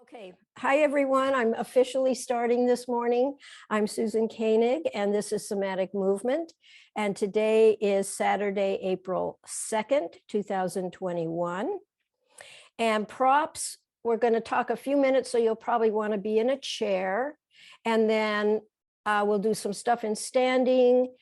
Okay, hi everyone. I'm officially starting this morning. I'm Susan Koenig and this is Somatic Movement. And today is Saturday, April 2nd, 2021. And props, we're going to talk a few minutes, so you'll probably want to be in a chair. And then we'll do some stuff in standing.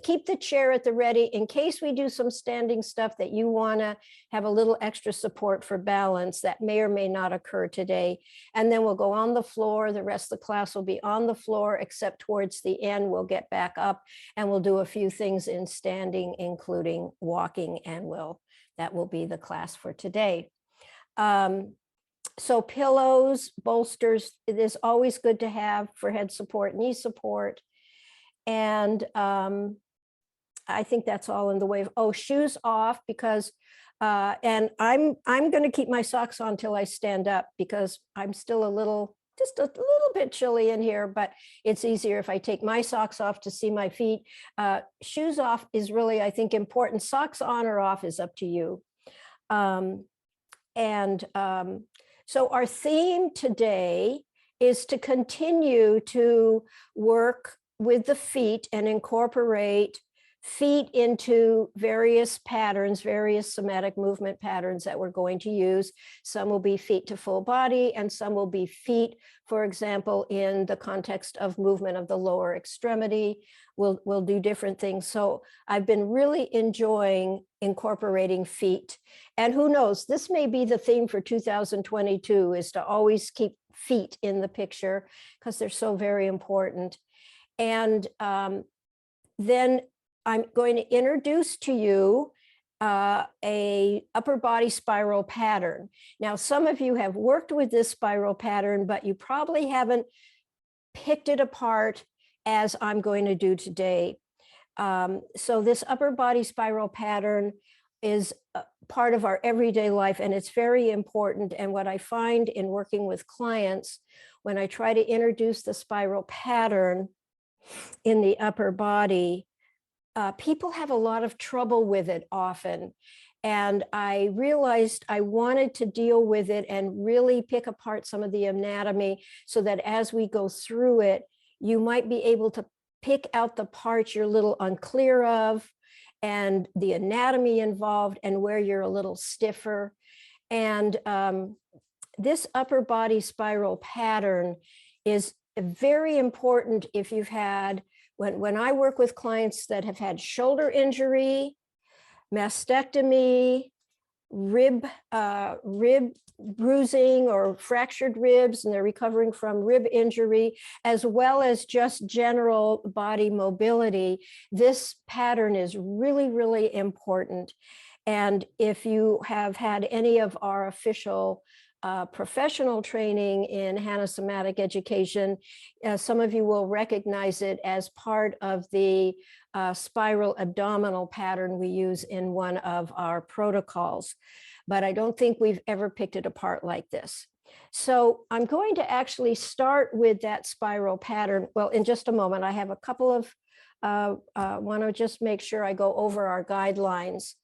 Keep the chair at the ready in case we do some standing stuff that you want to have a little extra support for balance that may or may not occur today. And then we'll go on the floor. The rest of the class will be on the floor, except towards the end, we'll get back up and we'll do a few things in standing, including walking, and that will be the class for today. So pillows, bolsters, it is always good to have for head support, knee support. And I think that's all in the way of, shoes off, because and I'm going to keep my socks on till I stand up because I'm still just a little bit chilly in here, but it's easier if I take my socks off to see my feet. Shoes off is really, I think, important. Socks on or off is up to you. So our theme today is to continue to work with the feet and incorporate feet into various patterns, various somatic movement patterns that we're going to use. Some will be feet to full body, and some will be feet, for example, in the context of movement of the lower extremity. We'll do different things. So I've been really enjoying incorporating feet. And who knows, this may be the theme for 2022, is to always keep feet in the picture because they're so very important. And then I'm going to introduce to you a upper body spiral pattern. Now, some of you have worked with this spiral pattern, but you probably haven't picked it apart as I'm going to do today. So this upper body spiral pattern is part of our everyday life, and it's very important. And what I find in working with clients, when I try to introduce the spiral pattern in the upper body, people have a lot of trouble with it often. And I realized I wanted to deal with it and really pick apart some of the anatomy so that as we go through it, you might be able to pick out the parts you're a little unclear of and the anatomy involved and where you're a little stiffer. And this upper body spiral pattern is very important if you've had, when I work with clients that have had shoulder injury, mastectomy, rib bruising or fractured ribs, and they're recovering from rib injury, as well as just general body mobility. This pattern is really, really important. And if you have had any of our official professional training in HANA somatic education, some of you will recognize it as part of the spiral abdominal pattern we use in one of our protocols. But I don't think we've ever picked it apart like this. So I'm going to actually start with that spiral pattern. Well, in just a moment, I have a couple of, want to just make sure I go over our guidelines.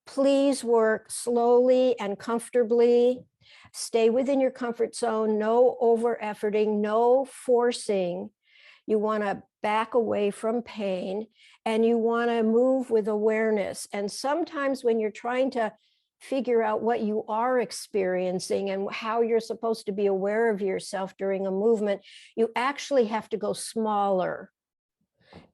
Please work slowly and comfortably. Stay within your comfort zone, no over efforting, no forcing. You want to back away from pain and you want to move with awareness. And sometimes when you're trying to figure out what you are experiencing and how you're supposed to be aware of yourself during a movement, you actually have to go smaller.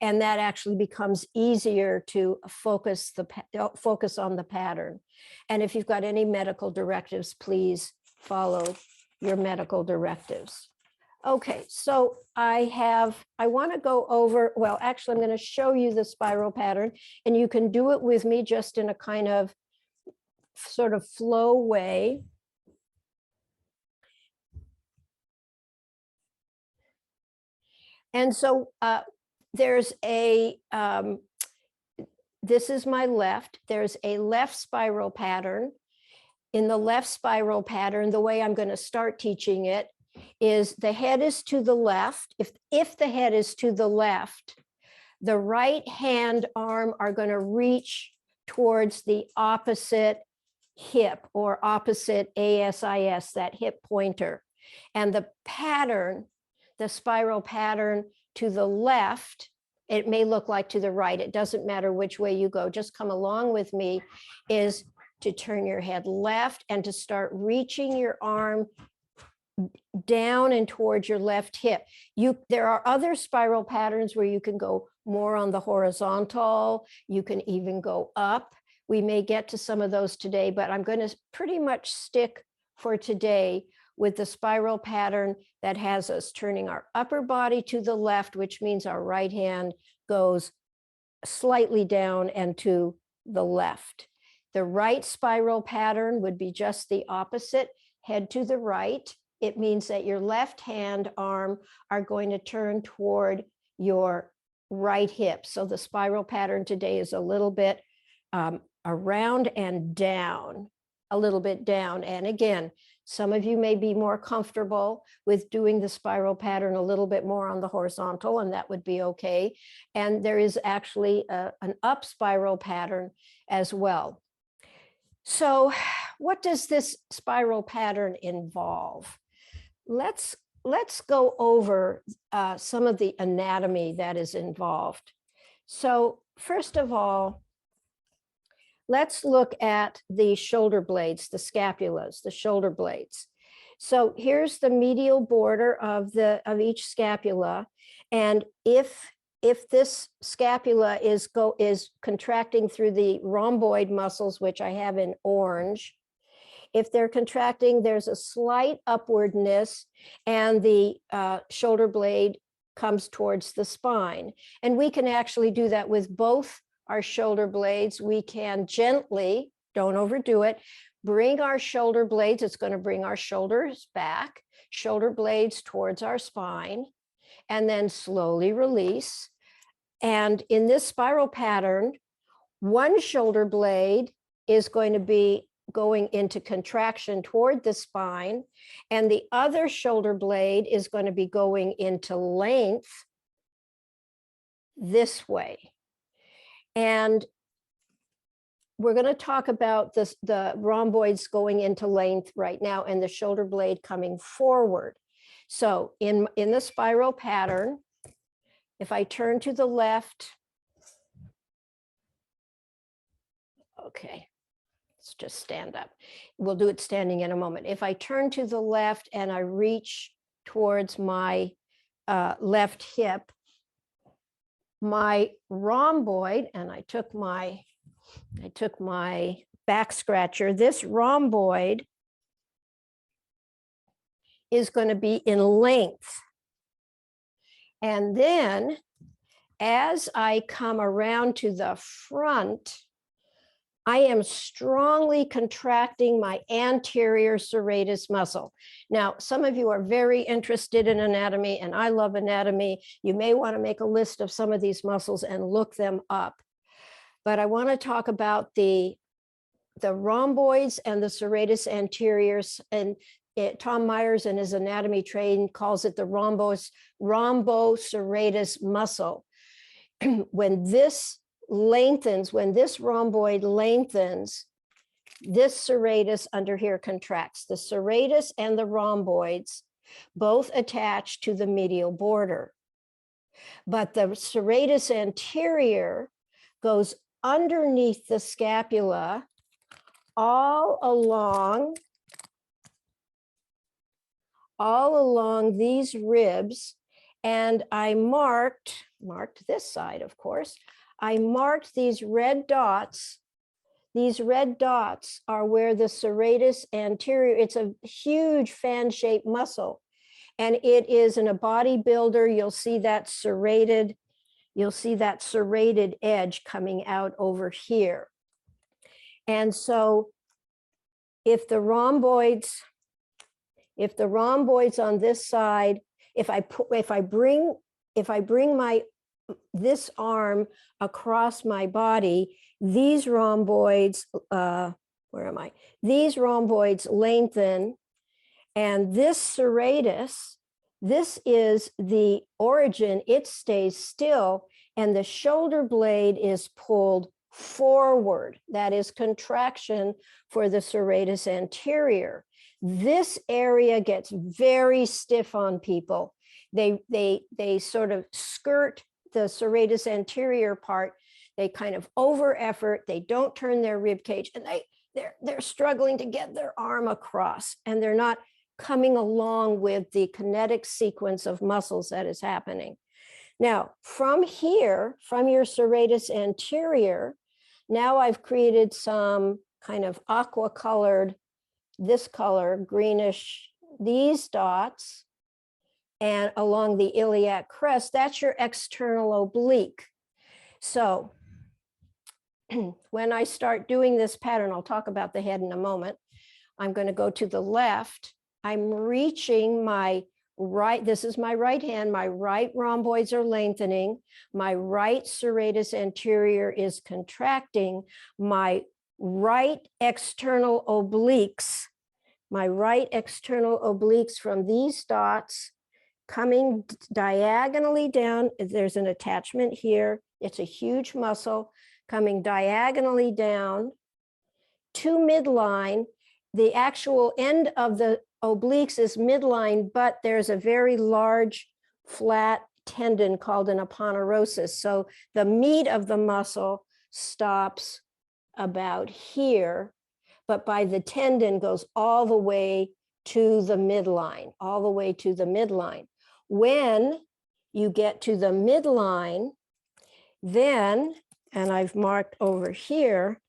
And that actually becomes easier to focus on the pattern. And if you've got any medical directives, please follow your medical directives. Okay, so I want to go over, well, actually, I'm going to show you the spiral pattern, and you can do it with me just in a kind of sort of flow way. And so there's a, this is my left, there's a left spiral pattern. In the left spiral pattern, the way I'm going to start teaching it is the head is to the left. If the head is to the left, the right hand arm are going to reach towards the opposite hip, or opposite ASIS, that hip pointer. And the pattern, the spiral pattern to the left, it may look like to the right, it doesn't matter which way you go, just come along with me, is to turn your head left and to start reaching your arm down and towards your left hip. There are other spiral patterns where you can go more on the horizontal, you can even go up. We may get to some of those today, but I'm going to pretty much stick for today with the spiral pattern that has us turning our upper body to the left, which means our right hand goes slightly down and to the left. The right spiral pattern would be just the opposite, head to the right. It means that your left hand arm are going to turn toward your right hip. So the spiral pattern today is a little bit around and down, a little bit down. And again, some of you may be more comfortable with doing the spiral pattern a little bit more on the horizontal, and that would be okay. And there is actually an up spiral pattern as well. So what does this spiral pattern involve? Let's go over some of the anatomy that is involved. So first of all, let's look at the shoulder blades, the scapulas, the shoulder blades. So here's the medial border of each scapula, and if this scapula is contracting through the rhomboid muscles, which I have in orange, if they're contracting, there's a slight upwardness, and the shoulder blade comes towards the spine. And we can actually do that with both our shoulder blades. We can gently, don't overdo it, bring our shoulder blades, it's going to bring our shoulders back, shoulder blades towards our spine, and then slowly release. And in this spiral pattern, one shoulder blade is going to be going into contraction toward the spine, and the other shoulder blade is going to be going into length this way. And we're going to talk about this, the rhomboids going into length right now, and the shoulder blade coming forward. So in the spiral pattern, if I turn to the left, okay, let's just stand up. We'll do it standing in a moment. If I turn to the left and I reach towards my left hip, my rhomboid, and I took my back scratcher, this rhomboid is going to be in length. And then as I come around to the front, I am strongly contracting my anterior serratus muscle. Now, some of you are very interested in anatomy, and I love anatomy. You may want to make a list of some of these muscles and look them up. But I want to talk about the rhomboids and the serratus anteriors. And Tom Myers in his anatomy training calls it the rhomboserratus muscle. When this lengthens, when this rhomboid lengthens, this serratus under here contracts. The serratus and the rhomboids both attach to the medial border. But the serratus anterior goes underneath the scapula all along these ribs. And I marked this side, of course. I marked these red dots. These red dots are where the serratus anterior, it's a huge fan-shaped muscle. And it is in a bodybuilder, you'll see that serrated edge coming out over here. And so if the rhomboids on this side, if I bring this arm across my body, these rhomboids, These rhomboids lengthen, and this serratus, this is the origin, it stays still, and the shoulder blade is pulled forward. That is contraction for the serratus anterior. This area gets very stiff on people. They sort of skirt the serratus anterior part. They kind of over effort. They don't turn their rib cage, and they're struggling to get their arm across, and they're not coming along with the kinetic sequence of muscles that is happening. Now, from here, from your serratus anterior, now I've created some kind of aqua colored, this color, greenish, these dots, and along the iliac crest, that's your external oblique. So when I start doing this pattern, I'll talk about the head in a moment. I'm going to go to the left. I'm reaching my right, this is my right hand, my right rhomboids are lengthening, my right serratus anterior is contracting, my right external obliques, from these dots coming diagonally down. There's an attachment here. It's a huge muscle coming diagonally down to midline. The actual end of the obliques is midline, but there's a very large flat tendon called an aponeurosis. So the meat of the muscle stops about here, but by the tendon goes all the way to the midline, When you get to the midline, then, and I've marked over here,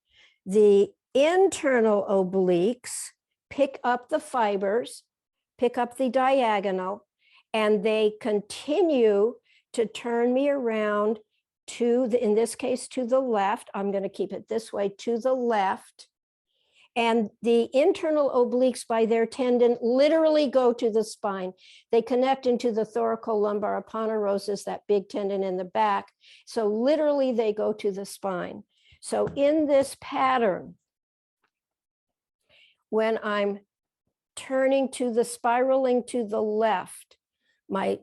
the internal obliques pick up the fibers, pick up the diagonal, and they continue to turn me around to the, in this case, to the left. I'm going to keep it this way, to the left. And the internal obliques by their tendon literally go to the spine. They connect into the thoracolumbar aponeurosis, that big tendon in the back. So literally they go to the spine. So in this pattern, when I'm turning to the spiraling to the left, my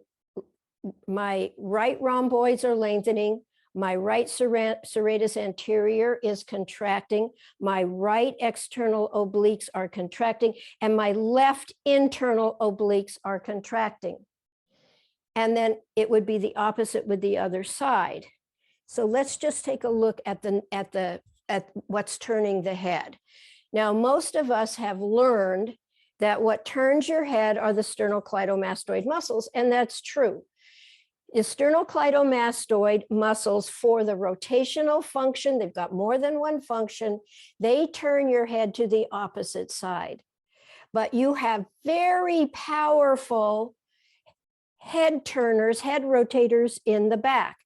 right rhomboids are lengthening, my right serratus anterior is contracting, my right external obliques are contracting, and my left internal obliques are contracting. And then it would be the opposite with the other side. So let's just take a look at what's turning the head. Now, most of us have learned that what turns your head are the sternocleidomastoid muscles, and that's true. The sternocleidomastoid muscles, for the rotational function, they've got more than one function, they turn your head to the opposite side. But you have very powerful head turners, head rotators in the back.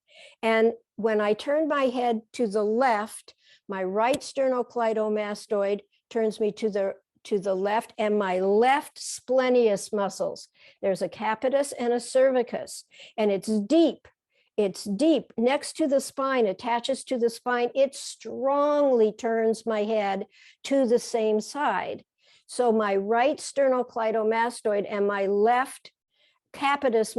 And when I turn my head to the left, my right sternocleidomastoid turns me to the left, and my left splenius muscles. There's a capitis and a cervicus, and it's deep next to the spine, attaches to the spine. It strongly turns my head to the same side. So my right sternocleidomastoid and my left capitis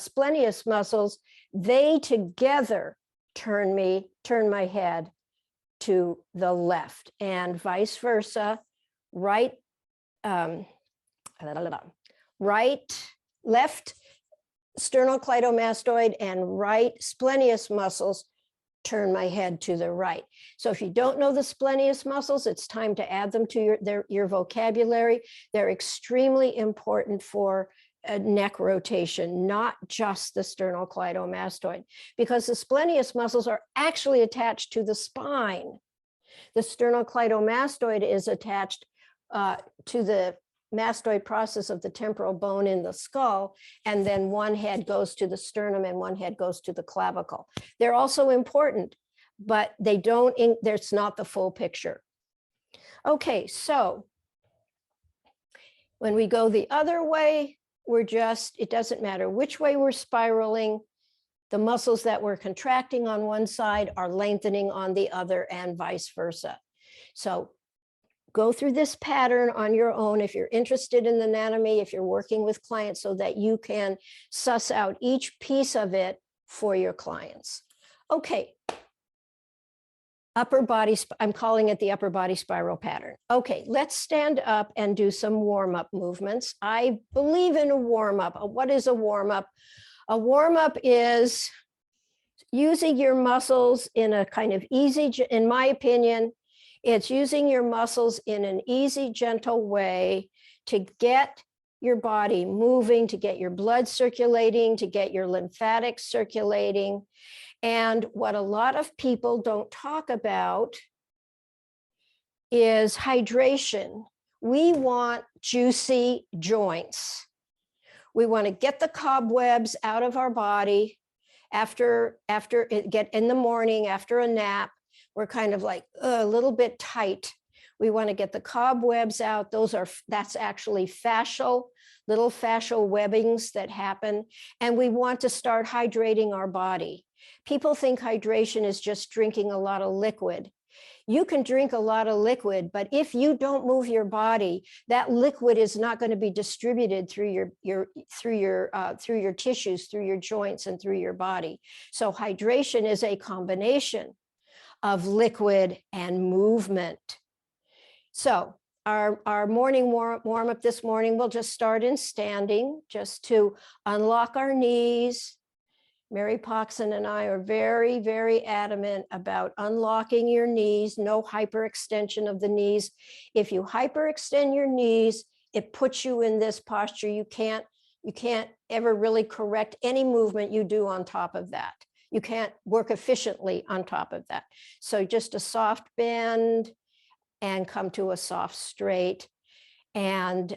splenius muscles, they together turn my head to the left, and vice versa. Left sternocleidomastoid and right splenius muscles turn my head to the right. So if you don't know the splenius muscles, it's time to add them to your vocabulary. They're extremely important for neck rotation, not just the sternocleidomastoid, because the splenius muscles are actually attached to the spine. The sternocleidomastoid is attached to the mastoid process of the temporal bone in the skull, and then one head goes to the sternum and one head goes to the clavicle. They're also important, but they don't, there's not the full picture. Okay, so when we go the other way, it doesn't matter which way we're spiraling, the muscles that we're contracting on one side are lengthening on the other, and vice versa. So go through this pattern on your own if you're interested in the anatomy, if you're working with clients, so that you can suss out each piece of it for your clients. Okay. upper body, I'm calling it the upper body spiral pattern. Okay, let's stand up and do some warm-up movements. I believe in a warm-up. What is a warm-up? A warm-up is using your muscles in a kind of easy, in my opinion, it's using your muscles in an easy, gentle way to get your body moving, to get your blood circulating, to get your lymphatics circulating. And what a lot of people don't talk about is hydration. We want juicy joints. We want to get the cobwebs out of our body after it get in the morning, after a nap. We're kind of like a little bit tight. We want to get the cobwebs out. That's actually little fascial webbings that happen. And we want to start hydrating our body. People think hydration is just drinking a lot of liquid. You can drink a lot of liquid, but if you don't move your body, that liquid is not going to be distributed through your tissues, through your joints, and through your body. So hydration is a combination of liquid and movement. So our morning warm up this morning, we'll just start in standing, just to unlock our knees. Mary Poxon and I are very, very adamant about unlocking your knees, no hyperextension of the knees. If you hyperextend your knees, it puts you in this posture. You can't ever really correct any movement you do on top of that. You can't work efficiently on top of that. So just a soft bend and come to a soft straight, and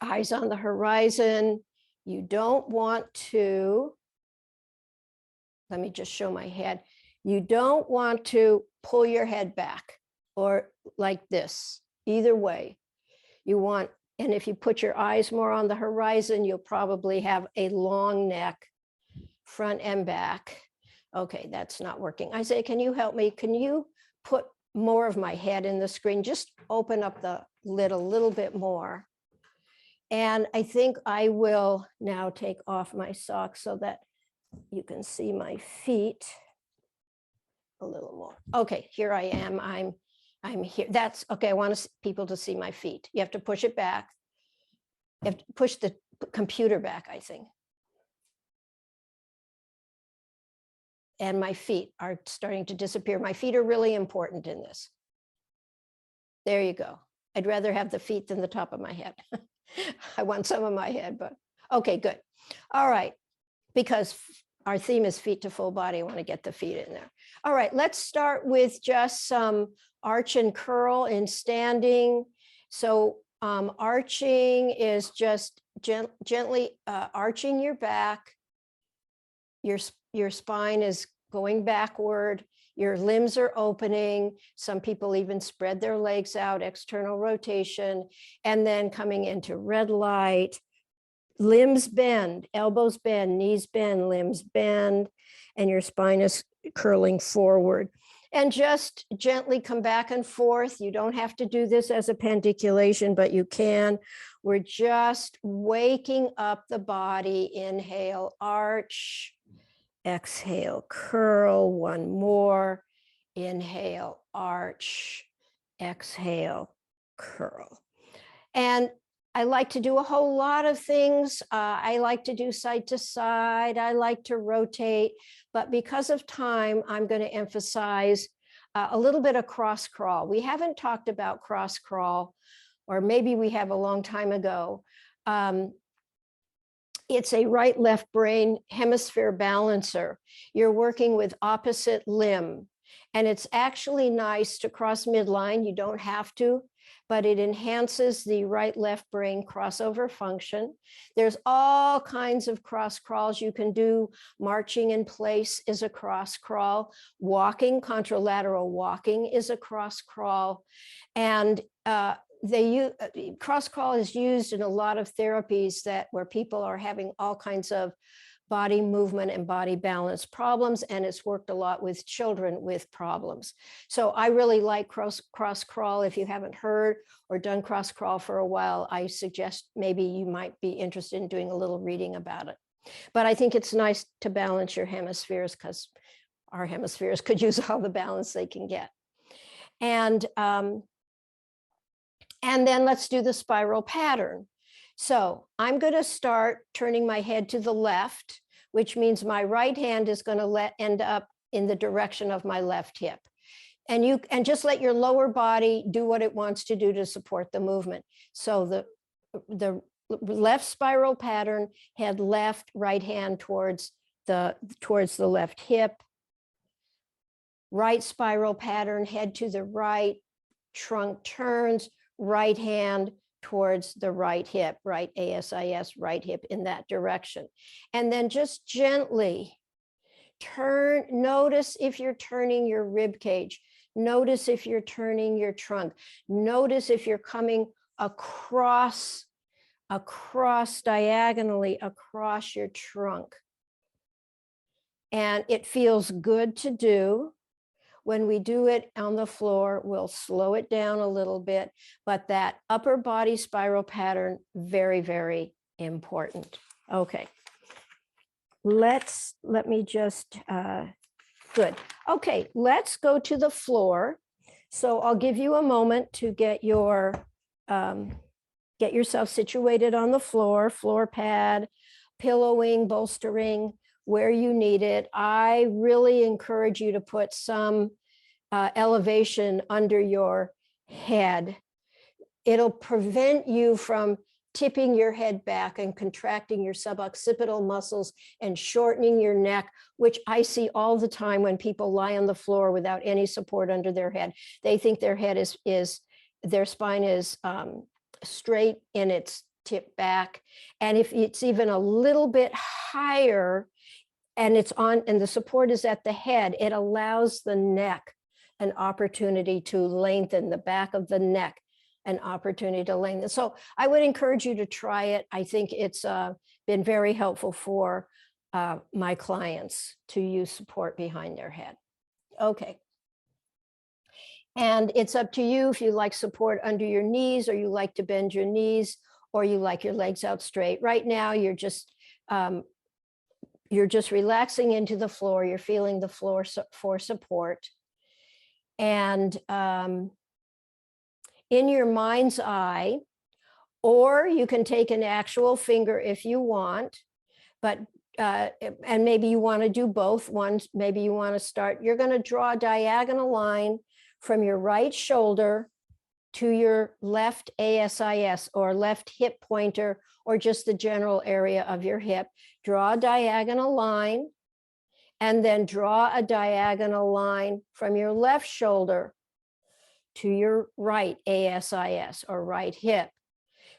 eyes on the horizon. You don't want to, let me just show my head. You don't want to pull your head back or like this, either way. You want, and if you put your eyes more on the horizon, you'll probably have a long neck, front and back. Okay, that's not working. Isaiah, can you help me? Can you put more of my head in the screen? Just open up the lid a little bit more. And I think I will now take off my socks so that you can see my feet a little more. Okay, here I am. I'm here. That's okay. I want people to see my feet. You have to push it back. You have to push the computer back, I think. And my feet are starting to disappear. My feet are really important in this. There you go. I'd rather have the feet than the top of my head. I want some of my head, but okay, good. All right, because our theme is feet to full body, I want to get the feet in there. All right, let's start with just some arch and curl in standing. So arching is just gently arching your back. Your spine is going backward. Your limbs are opening. Some people even spread their legs out, external rotation, and then coming into red light. Limbs bend, elbows bend, knees bend, limbs bend, and your spine is curling forward. And just gently come back and forth. You don't have to do this as a pandiculation, but you can. We're just waking up the body. Inhale, arch. Exhale, curl. One more. Inhale, arch. Exhale, curl. And I like to do a whole lot of things. I like to do side to side. I like to rotate. But because of time, I'm going to emphasize a little bit of cross crawl. We haven't talked about cross crawl, or maybe we have a long time ago. It's a right-left brain hemisphere balancer. You're working with opposite limb. And it's actually nice to cross midline. You don't have to, but it enhances the right-left brain crossover function. There's all kinds of cross crawls you can do. Marching in place is a cross crawl. Walking, contralateral walking is a cross crawl. And cross crawl is used in a lot of therapies where people are having all kinds of body movement and body balance problems, and it's worked a lot with children with problems. So I really like cross crawl. If you haven't heard or done cross crawl for a while, I suggest maybe you might be interested in doing a little reading about it. But I think it's nice to balance your hemispheres because our hemispheres could use all the balance they can get. And then let's do the spiral pattern. So I'm going to start turning my head to the left, which means my right hand is going to end up in the direction of my left hip. And just let your lower body do what it wants to do to support the movement. So the left spiral pattern, head left, right hand towards the left hip. Right spiral pattern, head to the right, trunk turns, right hand towards the right hip, right ASIS, right hip in that direction. And then just gently turn, notice if you're turning your rib cage, notice if you're turning your trunk, notice if you're coming across diagonally across your trunk. And it feels good to do. When we do it on the floor, we'll slow it down a little bit, but that upper body spiral pattern, very, very important. Okay. Let me just, good. Okay, let's go to the floor. So I'll give you a moment to get yourself situated on the floor pad, pillowing, bolstering, where you need it. I really encourage you to put some elevation under your head. It'll prevent you from tipping your head back and contracting your suboccipital muscles and shortening your neck, which I see all the time when people lie on the floor without any support under their head. They think their head their spine is straight and it's tipped back. And if it's even a little bit higher and the support is at the head, it allows the neck an opportunity to lengthen, the back of the neck, an opportunity to lengthen. So I would encourage you to try it. I think it's been very helpful for my clients to use support behind their head. Okay. And it's up to you if you like support under your knees, or you like to bend your knees, or you like your legs out straight. Right now, you're just relaxing into the floor. You're feeling the floor for support. And in your mind's eye, or you can take an actual finger if you want, but and maybe you want to do both. Maybe you want to start, you're going to draw a diagonal line from your right shoulder to your left ASIS or left hip pointer, or just the general area of your hip. Draw a diagonal line, and then draw a diagonal line from your left shoulder to your right ASIS or right hip.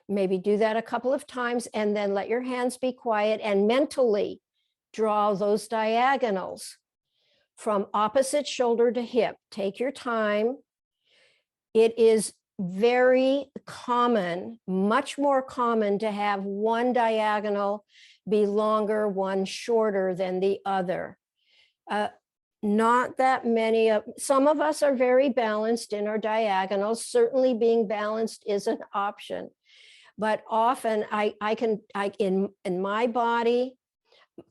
Maybe do that a couple of times, and then let your hands be quiet and mentally draw those diagonals from opposite shoulder to hip. Take your time. It is very common, much more common, to have one diagonal be longer, one shorter than the other. Not that many some of us are very balanced in our diagonals. Certainly being balanced is an option, but often in my body,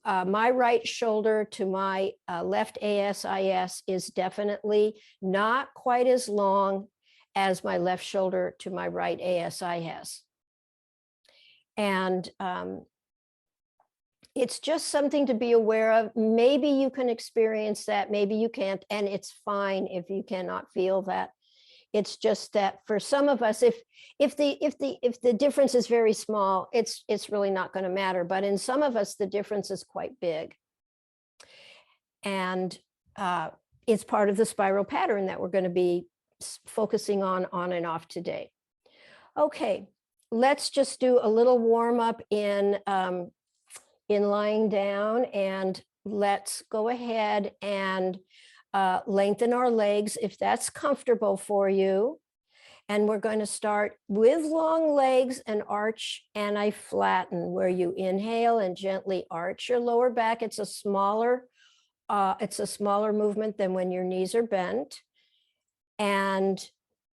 my right shoulder to my left ASIS is definitely not quite as long as my left shoulder to my right ASIS. And it's just something to be aware of. Maybe you can experience that, maybe you can't, and it's fine if you cannot feel that. It's just that for some of us, if the difference is very small, it's really not going to matter. But in some of us, the difference is quite big. And it's part of the spiral pattern that we're going to be focusing on and off today. Okay, let's just do a little warm up in lying down, and let's go ahead and lengthen our legs if that's comfortable for you. And we're going to start with long legs and arch, and I flatten, where you inhale and gently arch your lower back. It's a smaller movement than when your knees are bent. And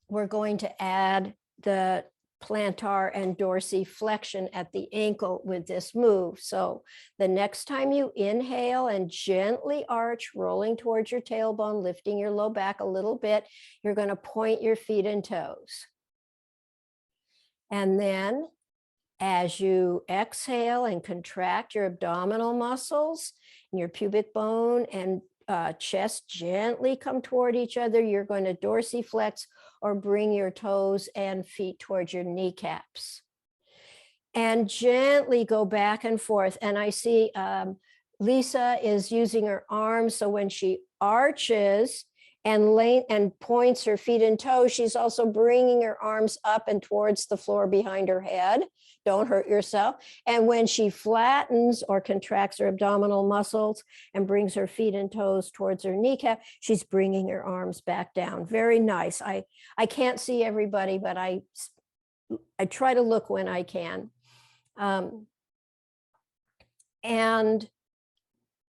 we're going to add the plantar and dorsiflexion at the ankle with this move. So the next time you inhale and gently arch, rolling towards your tailbone, lifting your low back a little bit, you're going to point your feet and toes. And then as you exhale and contract your abdominal muscles and your pubic bone and chest gently come toward each other, you're going to dorsiflex or bring your toes and feet towards your kneecaps. And gently go back and forth. And I see Lisa is using her arms, so when she arches and points her feet and toes, she's also bringing her arms up and towards the floor behind her head. Don't hurt yourself. And when she flattens or contracts her abdominal muscles and brings her feet and toes towards her kneecap, she's bringing her arms back down. Very nice. I can't see everybody, but I try to look when I can. And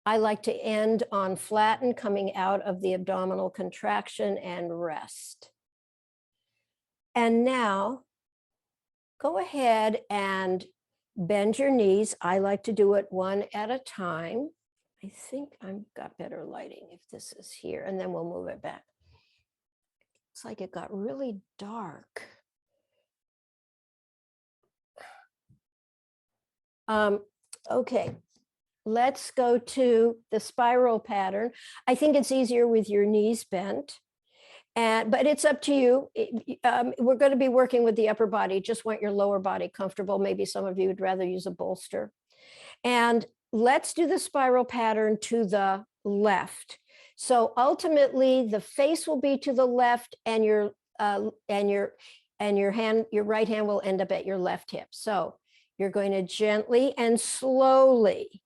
I like to end on flatten, coming out of the abdominal contraction and rest. And now go ahead and bend your knees. I like to do it one at a time. I think I've got better lighting if this is here, and then we'll move it back. It's like it got really dark. Okay. Let's go to the spiral pattern. I think it's easier with your knees bent, but it's up to you. We're going to be working with the upper body. Just want your lower body comfortable. Maybe some of you would rather use a bolster. And let's do the spiral pattern to the left. So ultimately, the face will be to the left, and your right hand will end up at your left hip. So you're going to gently and slowly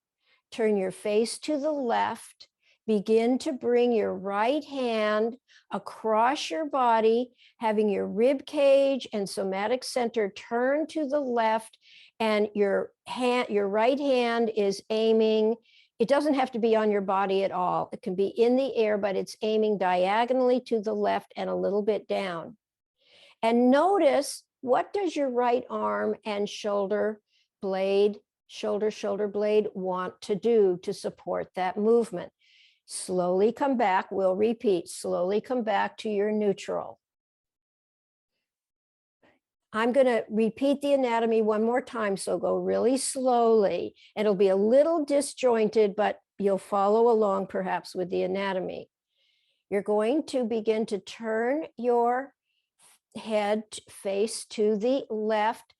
turn your face to the left, begin to bring your right hand across your body, having your rib cage and somatic center turn to the left, and your right hand is aiming. It doesn't have to be on your body at all. It can be in the air, but it's aiming diagonally to the left and a little bit down. And notice, what does your right arm and shoulder blade want to do to support that movement? Slowly come back. We'll repeat. Slowly come back to your neutral. I'm going to repeat the anatomy one more time, so go really slowly. It'll be a little disjointed, but you'll follow along perhaps with the anatomy. You're going to begin to turn your head face to the left.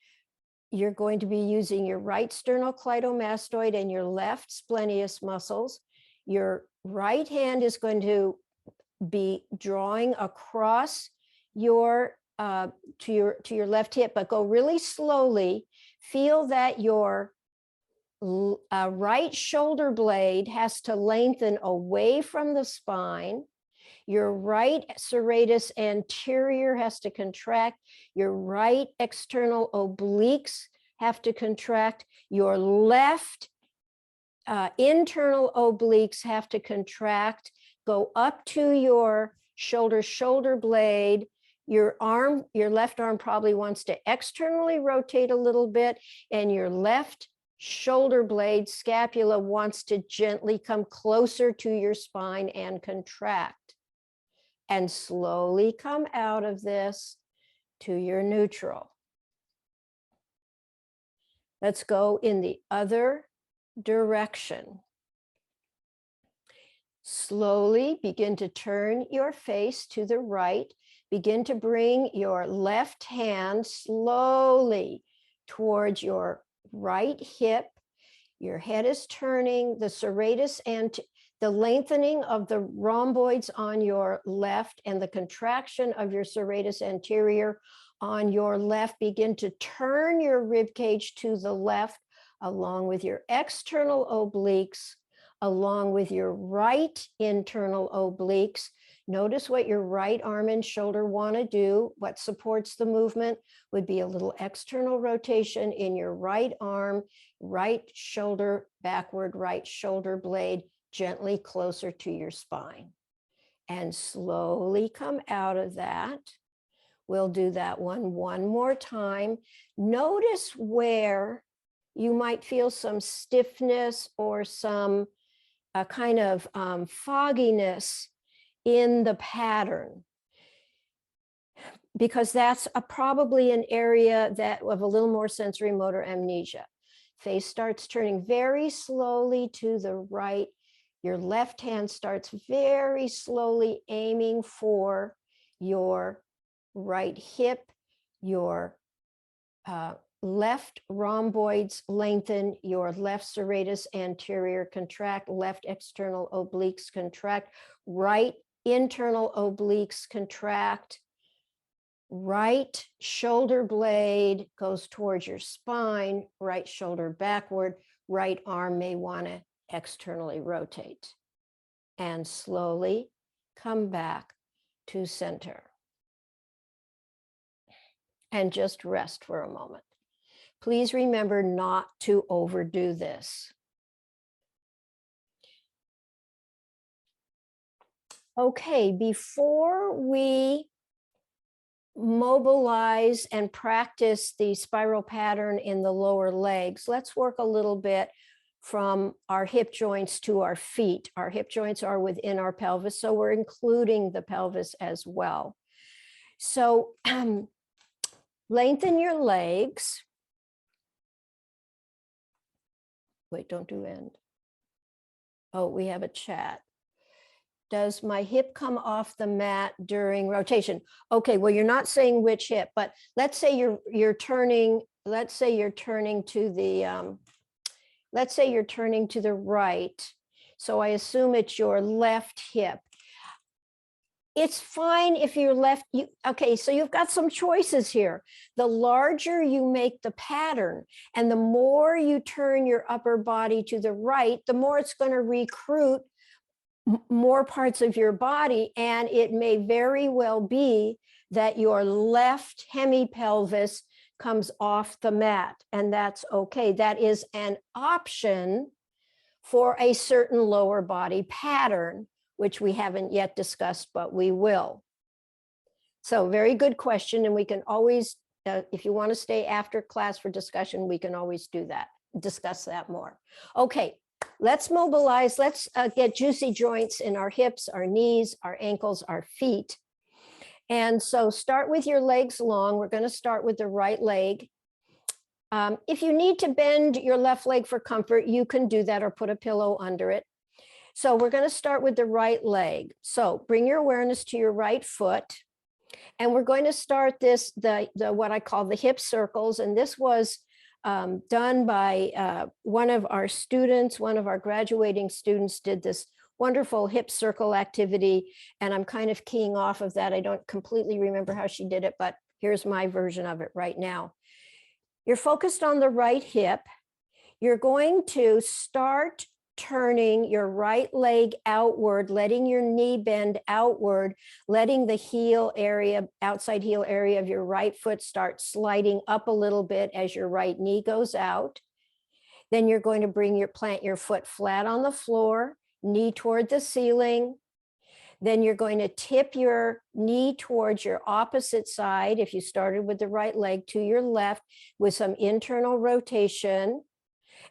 You're going to be using your right sternocleidomastoid and your left splenius muscles. Your right hand is going to be drawing across your to your left hip, but go really slowly. Feel that your right shoulder blade has to lengthen away from the spine. Your right serratus anterior has to contract. Your right external obliques have to contract. Your left internal obliques have to contract. Go up to your shoulder blade. Your left arm probably wants to externally rotate a little bit, and your left shoulder blade scapula wants to gently come closer to your spine and contract. And slowly come out of this to your neutral. Let's go in the other direction. Slowly begin to turn your face to the right. Begin to bring your left hand slowly towards your right hip. Your head is turning. The serratus and the lengthening of the rhomboids on your left and the contraction of your serratus anterior on your left. Begin to turn your rib cage to the left, along with your external obliques, along with your right internal obliques. Notice what your right arm and shoulder want to do. What supports the movement would be a little external rotation in your right arm, right shoulder, backward right shoulder blade, gently closer to your spine. And slowly come out of that. We'll do that one more time. Notice where you might feel some stiffness or some kind of fogginess in the pattern, because that's probably an area that of a little more sensory motor amnesia. Face starts turning very slowly to the right. Your left hand starts very slowly aiming for your right hip. Your left rhomboids lengthen, your left serratus anterior contract, left external obliques contract, right internal obliques contract, right shoulder blade goes towards your spine, right shoulder backward, right arm may want to externally rotate, and slowly come back to center. And just rest for a moment. Please remember not to overdo this. Okay, before we mobilize and practice the spiral pattern in the lower legs, let's work a little bit from our hip joints to our feet. Our hip joints are within our pelvis, so we're including the pelvis as well. So lengthen your legs. Wait, don't do end. Oh, we have a chat. Does my hip come off the mat during rotation? Okay, well, you're not saying which hip, but let's say you're turning. Let's say you're turning to the. Let's say you're turning to the right. So I assume it's your left hip. It's fine if you're left. Okay, so you've got some choices here. The larger you make the pattern and the more you turn your upper body to the right, the more it's going to recruit more parts of your body. And it may very well be that your left hemipelvis comes off the mat, and that's okay. That is an option for a certain lower body pattern, which we haven't yet discussed, but we will. So very good question. And we can always, if you want to stay after class for discussion, we can always do that, discuss that more. Okay, let's mobilize. Let's get juicy joints in our hips, our knees, our ankles, our feet. And so start with your legs long. We're going to start with the right leg. If you need to bend your left leg for comfort, you can do that or put a pillow under it. So we're going to start with the right leg. So bring your awareness to your right foot. And we're going to start this, the what I call the hip circles. And this was done by one of our students, one of our graduating students did this wonderful hip circle activity. And I'm kind of keying off of that. I don't completely remember how she did it, but here's my version of it right now. You're focused on the right hip. You're going to start turning your right leg outward, letting your knee bend outward, letting the heel area, outside heel area of your right foot start sliding up a little bit as your right knee goes out. Then you're going to plant your foot flat on the floor, knee toward the ceiling. Then you're going to tip your knee towards your opposite side, if you started with the right leg, to your left with some internal rotation.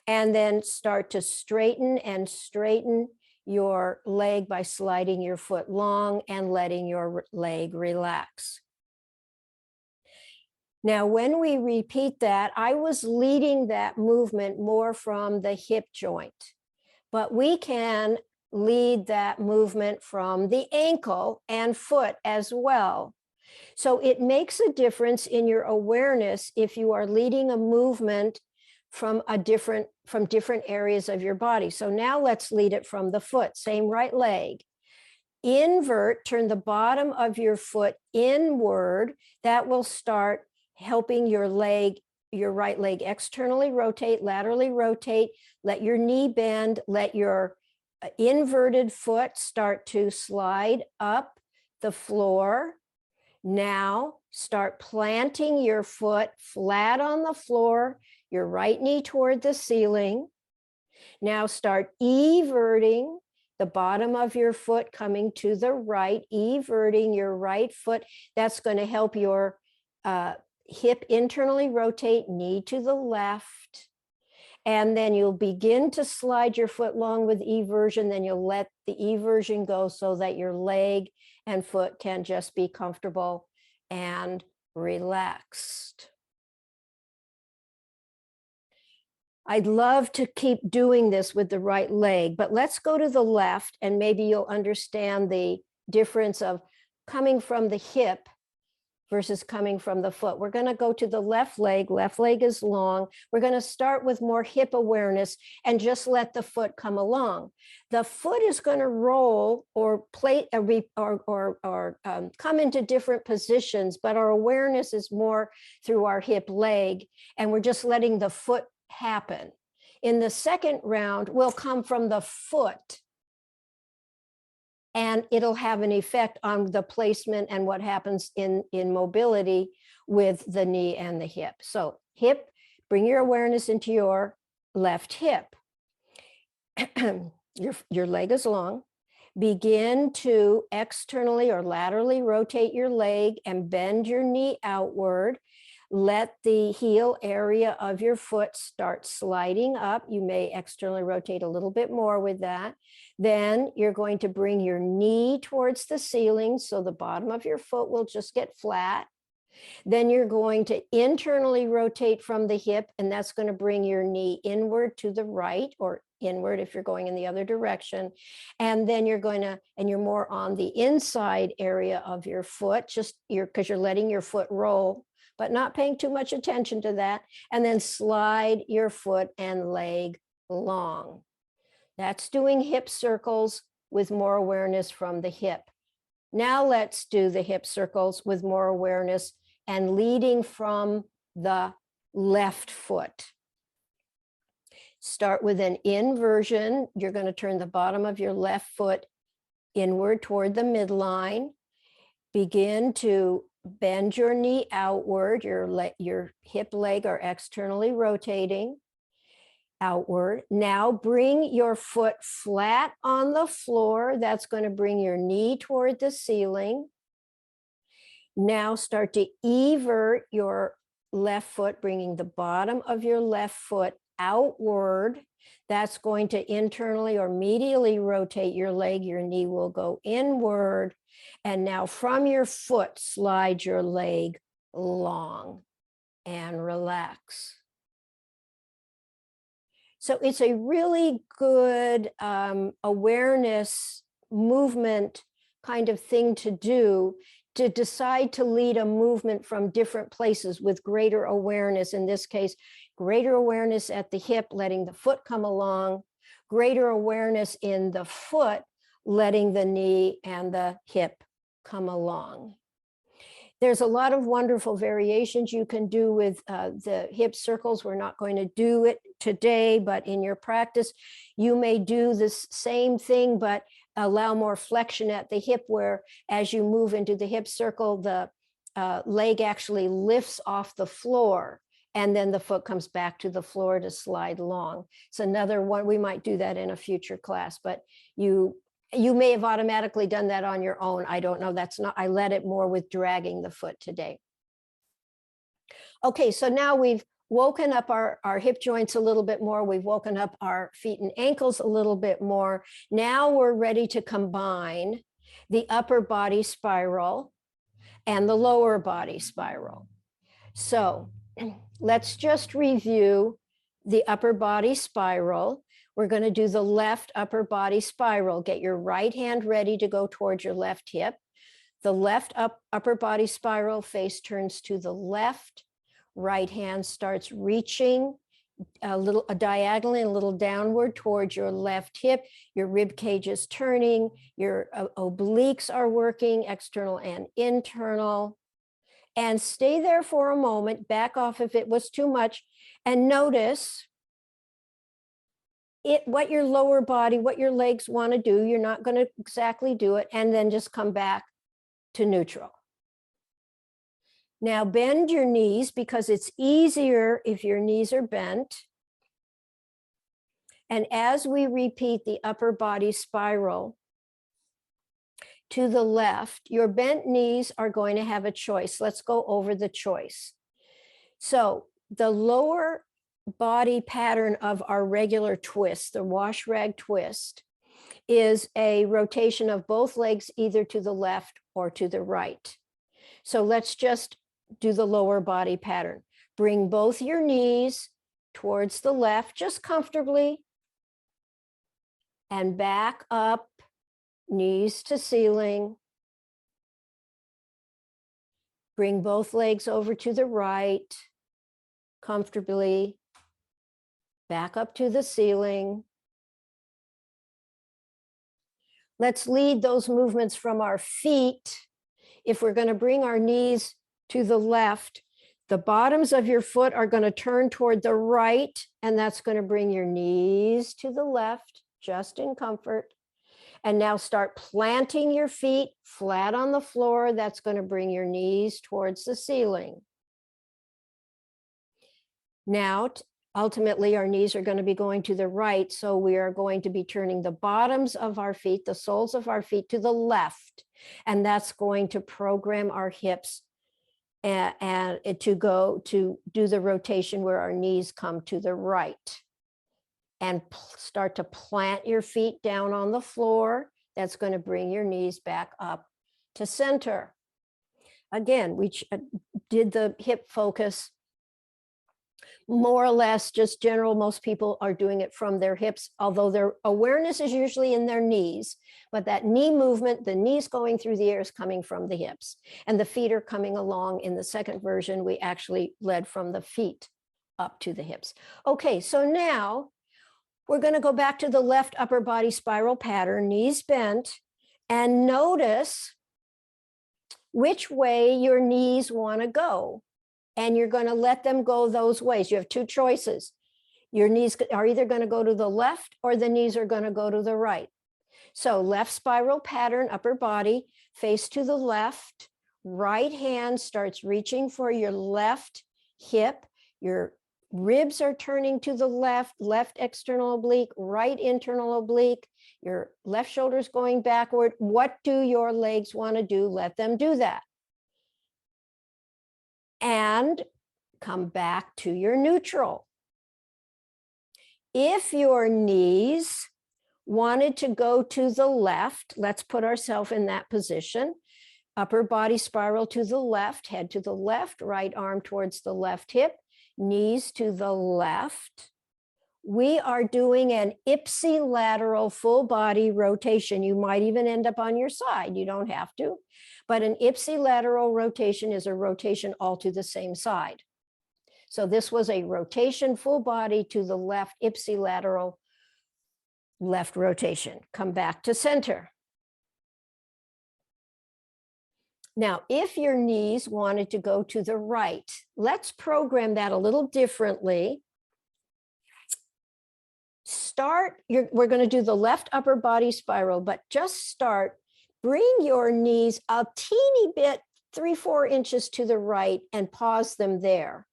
And then start to straighten your leg by sliding your foot long and letting your leg relax. Now, when we repeat that, I was leading that movement more from the hip joint, but we can lead that movement from the ankle and foot as well. So it makes a difference in your awareness if you are leading a movement from different areas of your body. So now let's lead it from the foot, same right leg. Invert, turn the bottom of your foot inward. That will start helping your right leg externally rotate, laterally rotate. Let your knee bend, let your inverted foot start to slide up the floor. Now start planting your foot flat on the floor, your right knee toward the ceiling. Now start everting the bottom of your foot coming to the right, everting your right foot. That's going to help your hip internally rotate, knee to the left. And then you'll begin to slide your foot long with eversion. Then you'll let the eversion go so that your leg and foot can just be comfortable and relaxed. I'd love to keep doing this with the right leg, but let's go to the left and maybe you'll understand the difference of coming from the hip versus coming from the foot. We're going to go to the left leg is long. We're going to start with more hip awareness and just let the foot come along. The foot is going to roll or plate or come into different positions, but our awareness is more through our hip leg, and we're just letting the foot happen. In the second round, we'll come from the foot, and it'll have an effect on the placement and what happens in mobility with the knee and the hip. So hip, bring your awareness into your left hip. Your leg is long. Begin to externally or laterally rotate your leg and bend your knee outward. Let the heel area of your foot start sliding up. You may externally rotate a little bit more with that. Then you're going to bring your knee towards the ceiling, so the bottom of your foot will just get flat. Then you're going to internally rotate from the hip, and that's going to bring your knee inward to the right, or inward if you're going in the other direction. And then you're going to, and you're more on the inside area of your foot, just because you're letting your foot roll, but not paying too much attention to that. And then slide your foot and leg long. That's doing hip circles with more awareness from the hip. Now let's do the hip circles with more awareness and leading from the left foot. Start with an inversion. You're going to turn the bottom of your left foot inward toward the midline. Begin to bend your knee outward. Your hip leg are externally rotating outward. Now bring your foot flat on the floor. That's going to bring your knee toward the ceiling. Now start to evert your left foot, bringing the bottom of your left foot outward. That's going to internally or medially rotate your leg. Your knee will go inward. And now from your foot, slide your leg long and relax. So it's a really good awareness movement kind of thing to do, to decide to lead a movement from different places with greater awareness. In this case, greater awareness at the hip, letting the foot come along, greater awareness in the foot, letting the knee and the hip come along. There's a lot of wonderful variations you can do with the hip circles. We're not going to do it today, but in your practice, you may do this same thing, but allow more flexion at the hip, where as you move into the hip circle, the leg actually lifts off the floor, and then the foot comes back to the floor to slide long. It's another one. We might do that in a future class, but you may have automatically done that on your own. I don't know. That's not, I led it more with dragging the foot today. Okay, so now we've woken up our hip joints a little bit more. We've woken up our feet and ankles a little bit more. Now we're ready to combine the upper body spiral and the lower body spiral. So let's just review the upper body spiral. We're going to do the left upper body spiral. Get your right hand ready to go towards your left hip. The left upper body spiral, face turns to the left. Right hand starts reaching a diagonally, a little downward towards your left hip. Your rib cage is turning. Your obliques are working, external and internal. And stay there for a moment. Back off if it was too much. And notice what your lower body, what your legs want to do. You're not going to exactly do it, and then just come back to neutral. Now bend your knees, because it's easier if your knees are bent. And as we repeat the upper body spiral to the left, your bent knees are going to have a choice. Let's go over the choice. So the lower body pattern of our regular twist, the wash rag twist, is a rotation of both legs either to the left or to the right. So let's just do the lower body pattern. Bring both your knees towards the left, just comfortably, and back up, knees to ceiling. Bring both legs over to the right, comfortably, back up to the ceiling. Let's lead those movements from our feet. If we're going to bring our knees to the left, the bottoms of your foot are going to turn toward the right, and that's going to bring your knees to the left, just in comfort. And now start planting your feet flat on the floor. That's going to bring your knees towards the ceiling. Now, ultimately, our knees are going to be going to the right, so we are going to be turning the bottoms of our feet, the soles of our feet, to the left, and that's going to program our hips and to go to do the rotation where our knees come to the right. And start to plant your feet down on the floor. That's going to bring your knees back up to center. Again, we did the hip focus more or less just general. Most people are doing it from their hips, although their awareness is usually in their knees, but that knee movement, the knees going through the air, is coming from the hips, and the feet are coming along. In the second version, we actually led from the feet up to the hips. Okay, so now we're going to go back to the left upper body spiral pattern, knees bent, and notice which way your knees want to go. And you're going to let them go those ways. You have two choices. Your knees are either going to go to the left or the knees are going to go to the right. So left spiral pattern, upper body, face to the left. Right hand starts reaching for your left hip. Your ribs are turning to the left, left external oblique, right internal oblique. Your left shoulder's going backward. What do your legs want to do? Let them do that. And come back to your neutral. If your knees wanted to go to the left, let's put ourselves in that position. Upper body spiral to the left, head to the left, right arm towards the left hip, knees to the left. We are doing an ipsilateral full body rotation. You might even end up on your side. You don't have to, but an ipsilateral rotation is a rotation all to the same side. So this was a rotation full body to the left, ipsilateral left rotation. Come back to center. Now, if your knees wanted to go to the right, let's program that a little differently. We're going to do the left upper body spiral, but just start, bring your knees a teeny bit, 3-4 inches to the right, and pause them there.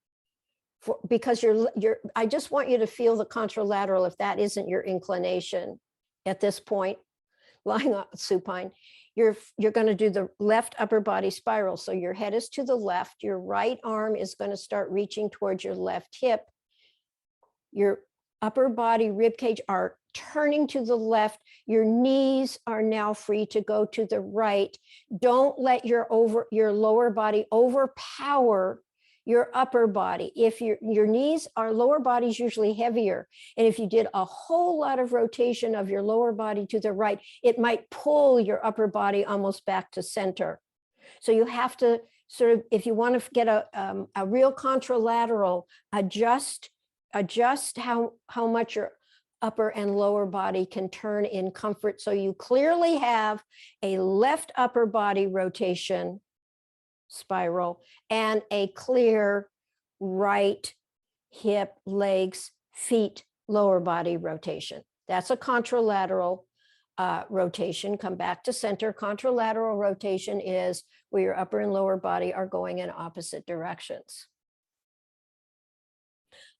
Because I just want you to feel the contralateral if that isn't your inclination at this point, lying on supine. You're going to do the left upper body spiral. So your head is to the left, your right arm is going to start reaching towards your left hip. Your upper body rib cage are turning to the left. Your knees are now free to go to the right. Don't let your lower body overpower your upper body. If your knees, our lower body is usually heavier, and if you did a whole lot of rotation of your lower body to the right, it might pull your upper body almost back to center. So you have to sort of, if you want to get a real contralateral, adjust how much your upper and lower body can turn in comfort, so you clearly have a left upper body rotation spiral and a clear right hip, legs, feet, lower body rotation. That's a contralateral rotation. Come back to center. Contralateral rotation is where your upper and lower body are going in opposite directions.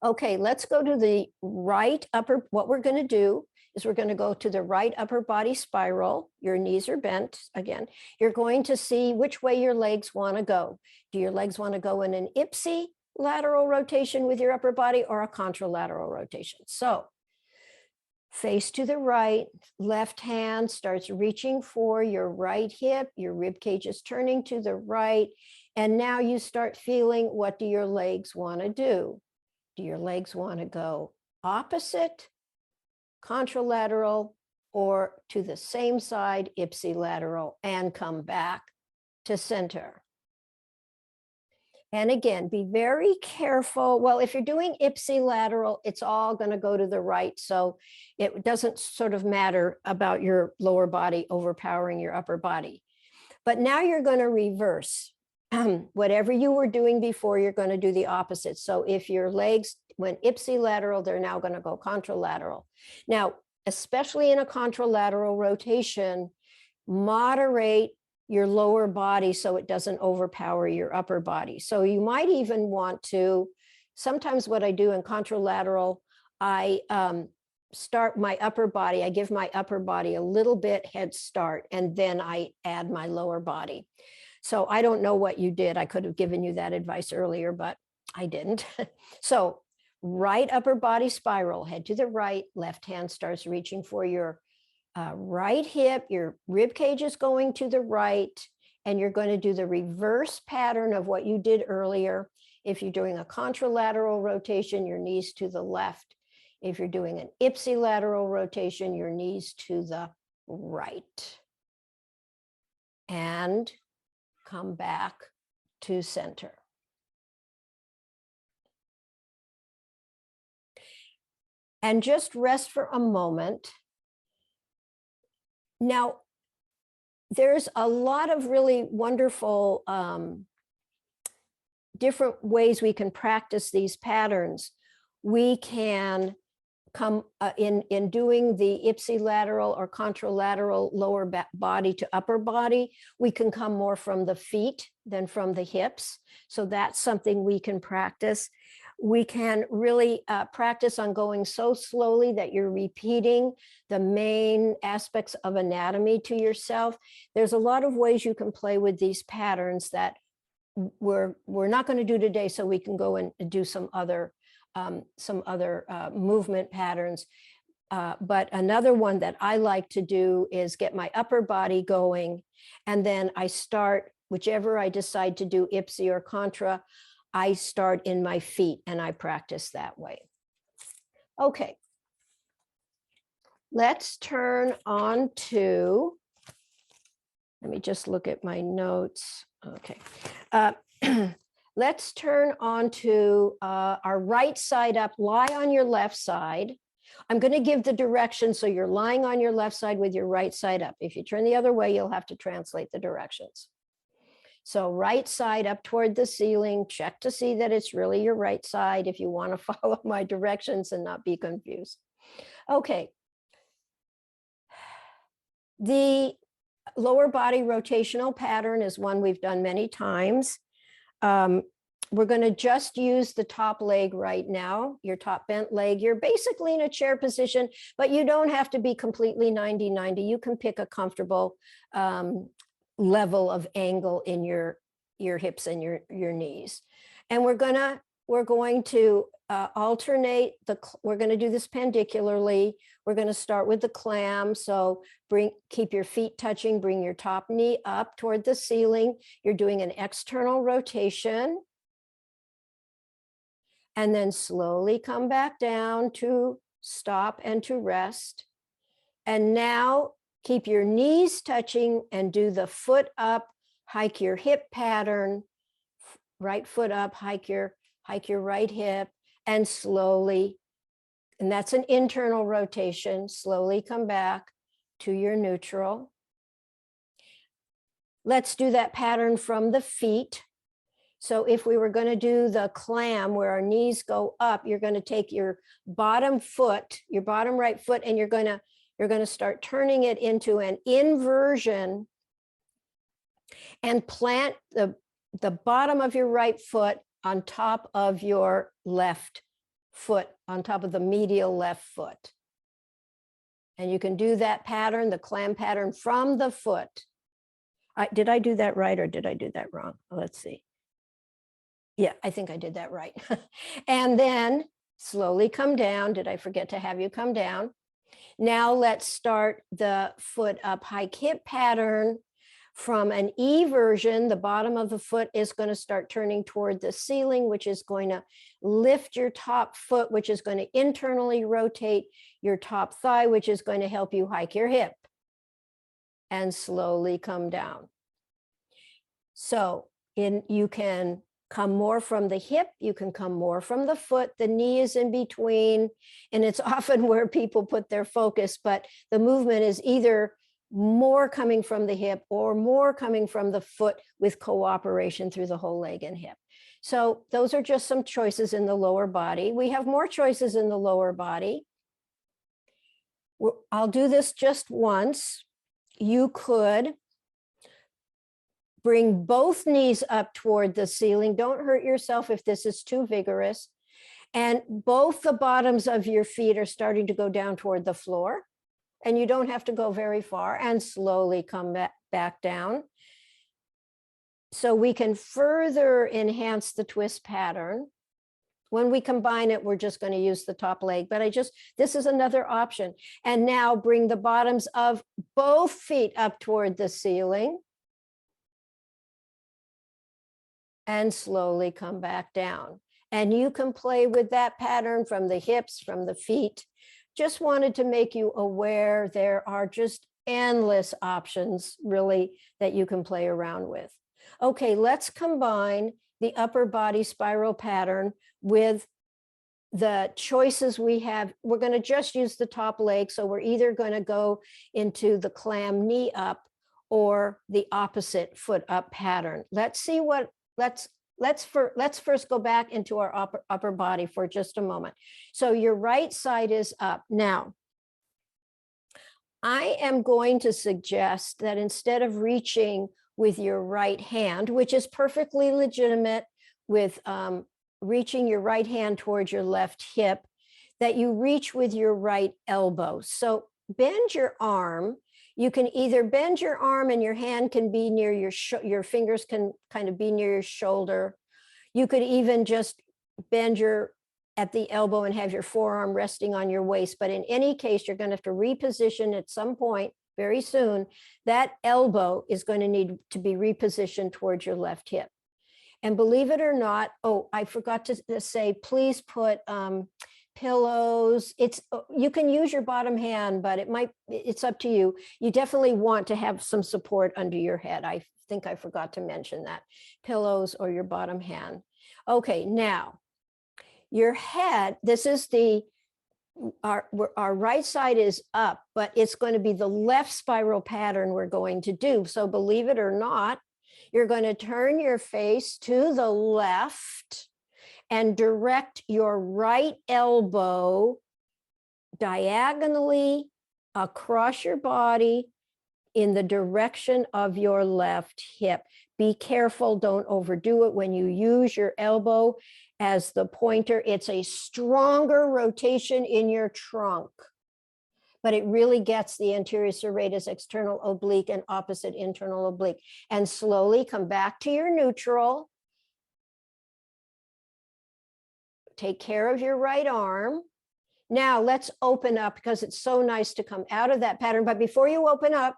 Okay, let's go to the right upper. What we're going to do is we're going to go to the right upper body spiral. Your knees are bent again. You're going to see which way your legs want to go. Do your legs want to go in an ipsilateral rotation with your upper body or a contralateral rotation? So face to the right, left hand starts reaching for your right hip, your rib cage is turning to the right, and now you start feeling, what do your legs want to do? Do your legs want to go opposite, contralateral, or to the same side, ipsilateral, and come back to center? And again, be very careful. Well, if you're doing ipsilateral, it's all going to go to the right. So it doesn't sort of matter about your lower body overpowering your upper body. But now you're going to reverse. Whatever you were doing before, you're going to do the opposite. So if your legs went ipsilateral, they're now going to go contralateral. Now, especially in a contralateral rotation, moderate your lower body so it doesn't overpower your upper body. So you might even want to, sometimes what I do in contralateral, I start my upper body, I give my upper body a little bit head start, and then I add my lower body. So I don't know what you did. I could have given you that advice earlier, but I didn't. So right upper body spiral, head to the right, left hand starts reaching for your right hip, your rib cage is going to the right, and you're going to do the reverse pattern of what you did earlier. If you're doing a contralateral rotation, your knees to the left. If you're doing an ipsilateral rotation, your knees to the right. And come back to center. And just rest for a moment. Now, there's a lot of really wonderful different ways we can practice these patterns. We can come in doing the ipsilateral or contralateral lower body to upper body, we can come more from the feet than from the hips. So that's something we can practice. We can really practice on going so slowly that you're repeating the main aspects of anatomy to yourself. There's a lot of ways you can play with these patterns that we're not going to do today, so we can go and do some other movement patterns. But another one that I like to do is get my upper body going, and then I start, whichever I decide to do, ipsi or contra, I start in my feet and I practice that way. Okay. Let's turn on to, let me just look at my notes. Okay. Let's turn on to our right side up. Lie on your left side. I'm going to give the direction, so you're lying on your left side with your right side up. If you turn the other way, you'll have to translate the directions. So right side up toward the ceiling. Check to see that it's really your right side if you want to follow my directions and not be confused. Okay. The lower body rotational pattern is one we've done many times. We're going to just use the top leg right now, your top bent leg. You're basically in a chair position, but you don't have to be completely 90-90. You can pick a comfortable level of angle in your hips and your knees. And we're going to alternate we're going to do this pendicularly. We're going to start with the clam. So keep your feet touching, bring your top knee up toward the ceiling. You're doing an external rotation. And then slowly come back down to stop and to rest. And now keep your knees touching and do the foot up, hike your hip pattern, right foot up, hike your right hip, and slowly, and that's an internal rotation, slowly come back to your neutral. Let's do that pattern from the feet. So if we were going to do the clam where our knees go up, you're going to take your bottom foot, your bottom right foot, and you're going to start turning it into an inversion and plant the bottom of your right foot on top of your left foot on top of the medial left foot. And you can do that pattern, the clam pattern, from the foot. Did I do that right or did I do that wrong? Let's see. Yeah, I think I did that right. And then slowly come down. Did I forget to have you come down? Now let's start the foot up hike hip pattern. From an E version, the bottom of the foot is going to start turning toward the ceiling, which is going to lift your top foot, which is going to internally rotate your top thigh, which is going to help you hike your hip. And slowly come down. So you can come more from the hip, you can come more from the foot, the knee is in between, and it's often where people put their focus, but the movement is either more coming from the hip or more coming from the foot with cooperation through the whole leg and hip. So those are just some choices in the lower body. We have more choices in the lower body. I'll do this just once. You could bring both knees up toward the ceiling. Don't hurt yourself if this is too vigorous. And both the bottoms of your feet are starting to go down toward the floor. And you don't have to go very far, and slowly come back down. So we can further enhance the twist pattern. When we combine it, we're just going to use the top leg, but this is another option. And now bring the bottoms of both feet up toward the ceiling. And slowly come back down. And you can play with that pattern from the hips, from the feet. Just wanted to make you aware there are just endless options, really, that you can play around with. Okay, let's combine the upper body spiral pattern with the choices we have. We're going to just use the top leg, so we're either going to go into the clam knee up or the opposite foot up pattern. Let's see what, let's first go back into our upper body for just a moment. So your right side is up. Now, I am going to suggest that instead of reaching with your right hand, which is perfectly legitimate, with reaching your right hand towards your left hip, that you reach with your right elbow. So bend your arm. You can either bend your arm and your hand can be near your fingers can kind of be near your shoulder. You could even just bend at the elbow and have your forearm resting on your waist. But in any case, you're going to have to reposition at some point very soon. That elbow is going to need to be repositioned towards your left hip. And believe it or not, oh, I forgot to say, please put pillows. You can use your bottom hand, but it's up to you. You definitely want to have some support under your head. I think I forgot to mention that. Pillows or your bottom hand. Okay, now your head, this is our right side is up, but it's going to be the left spiral pattern we're going to do. So believe it or not, you're going to turn your face to the left and direct your right elbow diagonally across your body in the direction of your left hip. Be careful, don't overdo it when you use your elbow as the pointer. It's a stronger rotation in your trunk, but it really gets the anterior serratus, external oblique, and opposite internal oblique. And slowly come back to your neutral. Take care of your right arm. Now let's open up, because it's so nice to come out of that pattern. But before you open up,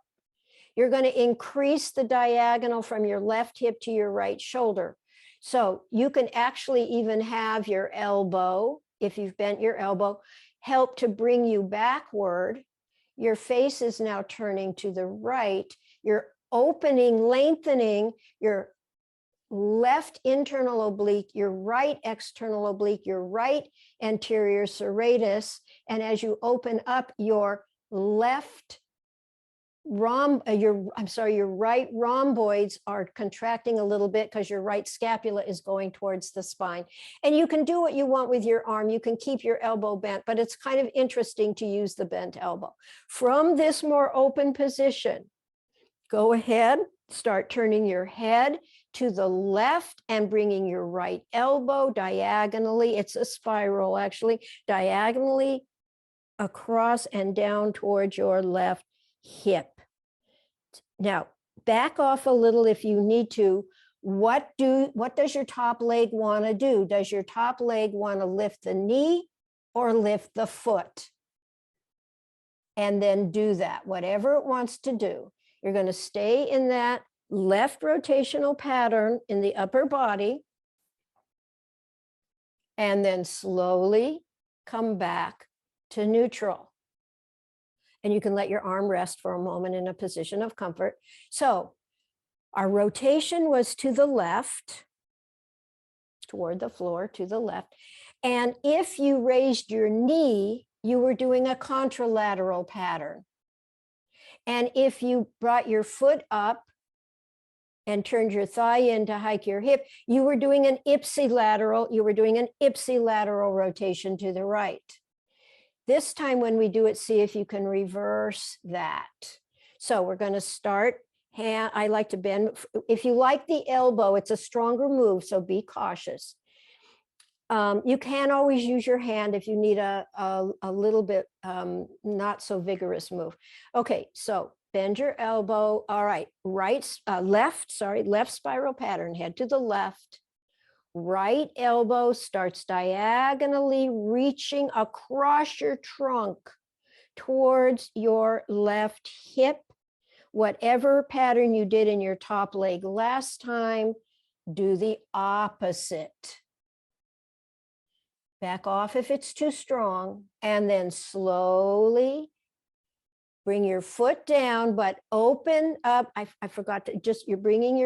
you're going to increase the diagonal from your left hip to your right shoulder. So you can actually even have your elbow, if you've bent your elbow, help to bring you backward. Your face is now turning to the right. You're opening, lengthening your left internal oblique, your right external oblique, your right anterior serratus. And as you open up, your left your right rhomboids are contracting a little bit because your right scapula is going towards the spine. And you can do what you want with your arm. You can keep your elbow bent, but it's kind of interesting to use the bent elbow. From this more open position, go ahead, start turning your head to the left and bringing your right elbow diagonally. It's a spiral, actually, diagonally across and down towards your left hip. Now, back off a little if you need to. What does your top leg want to do? Does your top leg want to lift the knee or lift the foot? And then do that, whatever it wants to do. You're going to stay in that left rotational pattern in the upper body, and then slowly come back to neutral. And you can let your arm rest for a moment in a position of comfort. So our rotation was to the left, toward the floor, to the left. And if you raised your knee, you were doing a contralateral pattern. And if you brought your foot up and turned your thigh in to hike your hip, you were doing an ipsilateral, rotation to the right. This time when we do it, see if you can reverse that. So we're going to start. I like to bend. If you like the elbow, it's a stronger move, so be cautious. You can always use your hand if you need a little bit not so vigorous move. Okay, so bend your elbow. All right, left spiral pattern, head to the left. Right elbow starts diagonally reaching across your trunk towards your left hip. Whatever pattern you did in your top leg last time, do the opposite. Back off if it's too strong, and then slowly bring your foot down, but open up. I forgot to you're bringing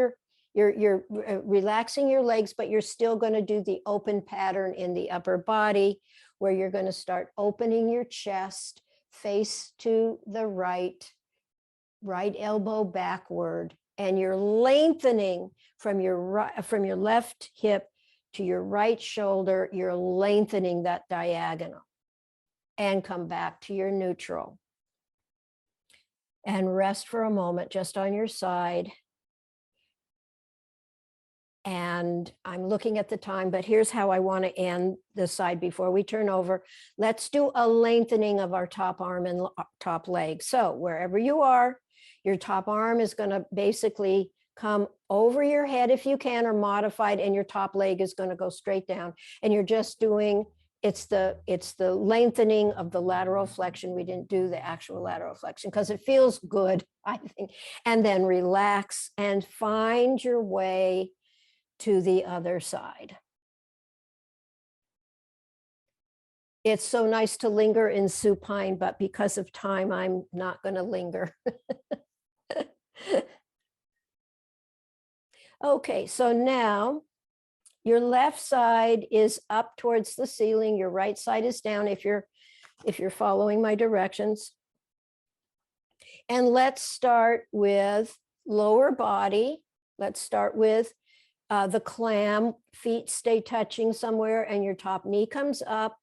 you're relaxing your legs, but you're still going to do the open pattern in the upper body, where you're going to start opening your chest, face to the right elbow backward, and you're lengthening from your left hip to your right shoulder. You're lengthening that diagonal, and come back to your neutral. And rest for a moment just on your side. And I'm looking at the time, but here's how I want to end the side before we turn over. Let's do a lengthening of our top arm and top leg. So wherever you are, your top arm is going to basically come over your head if you can, or modified, and your top leg is going to go straight down. And you're just doing, it's the lengthening of the lateral flexion. We didn't do the actual lateral flexion because it feels good, I think. And then relax and find your way to the other side. It's so nice to linger in supine, but because of time, I'm not going to linger. Okay, so now your left side is up towards the ceiling. Your right side is down if you're following my directions. And let's start with lower body. Let's start with the clam. Feet stay touching somewhere, and your top knee comes up.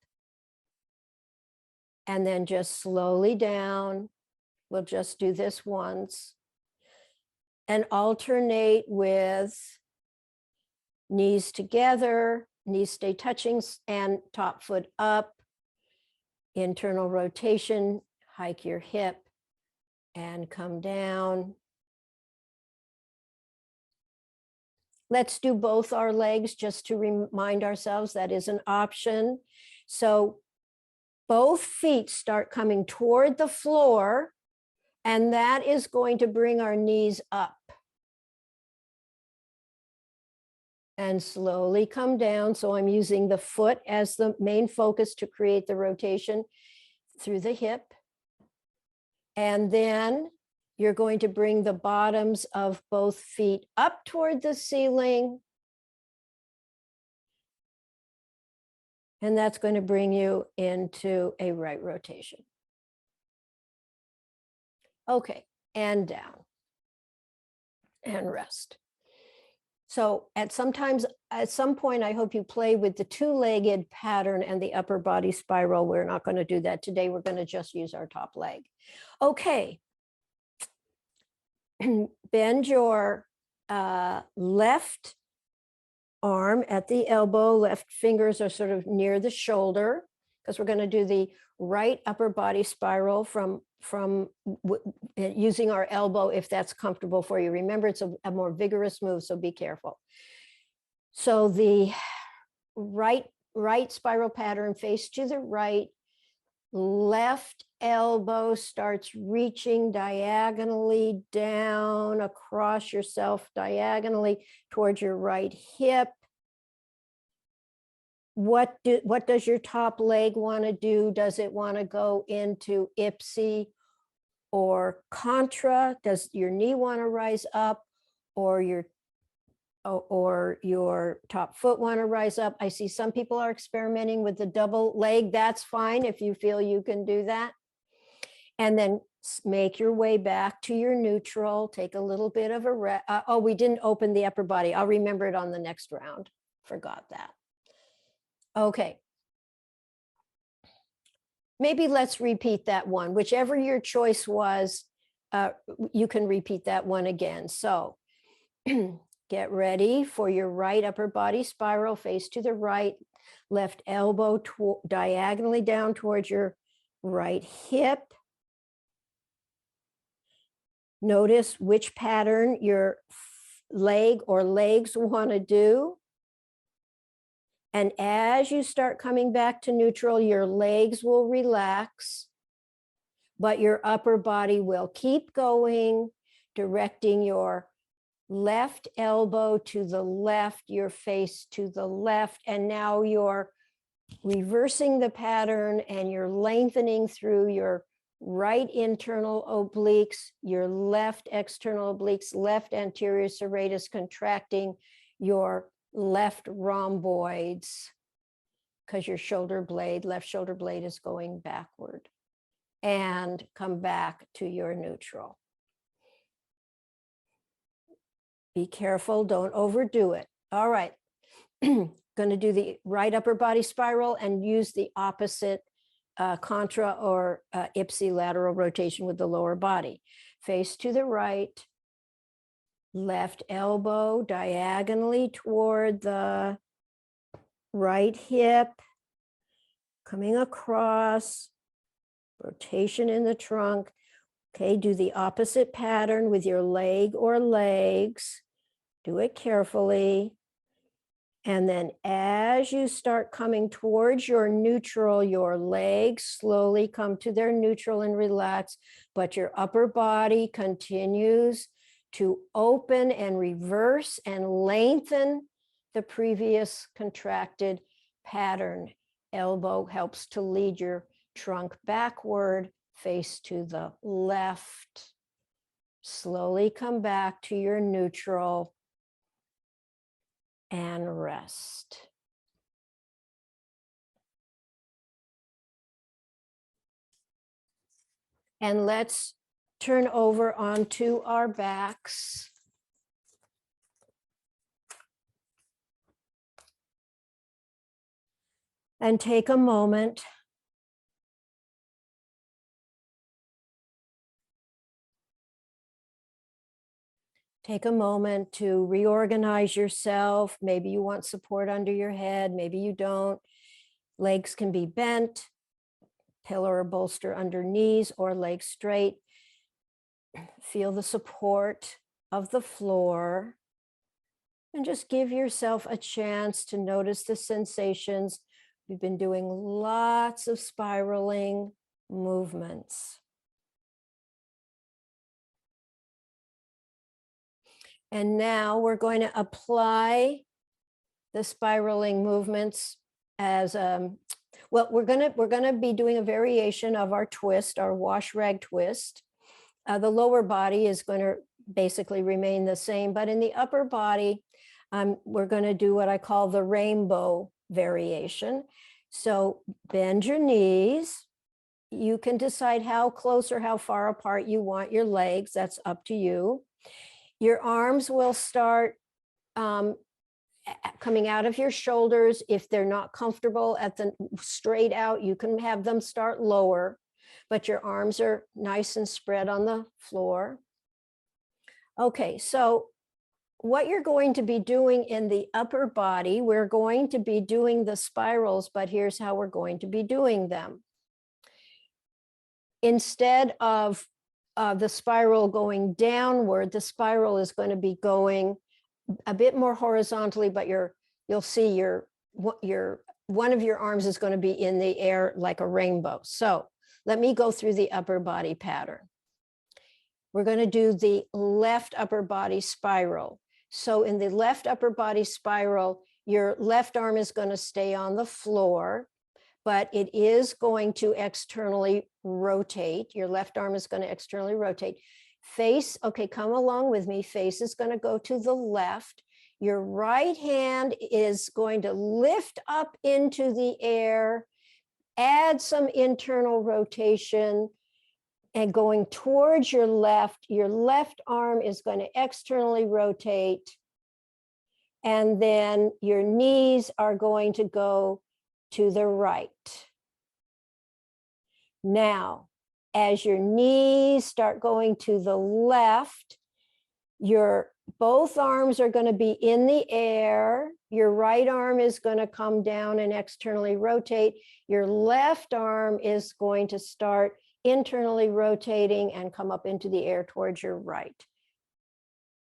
And then just slowly down. We'll just do this once. And alternate with knees together, knees stay touching, and top foot up. Internal rotation, hike your hip and come down. Let's do both our legs just to remind ourselves that is an option. So both feet start coming toward the floor, and that is going to bring our knees up. And slowly come down. So I'm using the foot as the main focus to create the rotation through the hip. And then you're going to bring the bottoms of both feet up toward the ceiling. And that's going to bring you into a right rotation. Okay, and down. And rest. So at some point, I hope you play with the two-legged pattern and the upper body spiral. We're not going to do that today. We're going to just use our top leg. Okay. Bend your left arm at the elbow, left fingers are sort of near the shoulder, because we're going to do the right upper body spiral from using our elbow if that's comfortable for you. Remember, it's a more vigorous move, so be careful. So the right spiral pattern, face to the right, left elbow starts reaching diagonally down across yourself, diagonally towards your right hip. What does your top leg want to do? Does it want to go into IPSI or contra? Does your knee want to rise up, or your top foot want to rise up? I see some people are experimenting with the double leg. That's fine if you feel you can do that. And then make your way back to your neutral. Take a little bit of a rest. Oh, we didn't open the upper body. I'll remember it on the next round. Forgot that. Okay. Maybe let's repeat that one. Whichever your choice was, you can repeat that one again. So get ready for your right upper body spiral, face to the right, left elbow diagonally down towards your right hip. Notice which pattern your leg or legs want to do. And as you start coming back to neutral, your legs will relax, but your upper body will keep going, directing your left elbow to the left, your face to the left. And now you're reversing the pattern and you're lengthening through your right internal obliques, your left external obliques, left anterior serratus, contracting your left rhomboids, because your left shoulder blade is going backward, and come back to your neutral. Be careful, don't overdo it. All right, going to do the right upper body spiral and use the opposite contra or IPSI lateral rotation with the lower body. Face to the right, left elbow diagonally toward the right hip, coming across, rotation in the trunk. Okay, do the opposite pattern with your leg or legs. Do it carefully. And then as you start coming towards your neutral, your legs slowly come to their neutral and relax, but your upper body continues to open and reverse and lengthen the previous contracted pattern. Elbow helps to lead your trunk backward, face to the left. Slowly come back to your neutral and rest. And let's turn over onto our backs. And take a moment to reorganize yourself. Maybe you want support under your head, maybe you don't. Legs can be bent, pillow or bolster under knees, or legs straight. Feel the support of the floor, and just give yourself a chance to notice the sensations. We've been doing lots of spiraling movements. And now we're going to apply the spiraling movements as well. We're gonna be doing a variation of our twist, our wash rag twist. The lower body is going to basically remain the same, but in the upper body, we're going to do what I call the rainbow variation. So bend your knees. You can decide how close or how far apart you want your legs. That's up to you. Your arms will start coming out of your shoulders. If they're not comfortable at the straight out, you can have them start lower, but your arms are nice and spread on the floor. Okay, so what you're going to be doing in the upper body, we're going to be doing the spirals, but here's how we're going to be doing them. Instead of the spiral going downward, the spiral is going to be going a bit more horizontally, but you'll see your one of your arms is going to be in the air like a rainbow. So let me go through the upper body pattern. We're going to do the left upper body spiral. So in the left upper body spiral, your left arm is going to stay on the floor, but it is going to externally rotate. Your left arm is going to externally rotate. Face, okay, come along with me. Face is going to go to the left. Your right hand is going to lift up into the air, add some internal rotation, and going towards your left arm is going to externally rotate. And then your knees are going to go to the right. Now, as your knees start going to the left, your both arms are going to be in the air. Your right arm is going to come down and externally rotate. Your left arm is going to start internally rotating and come up into the air towards your right.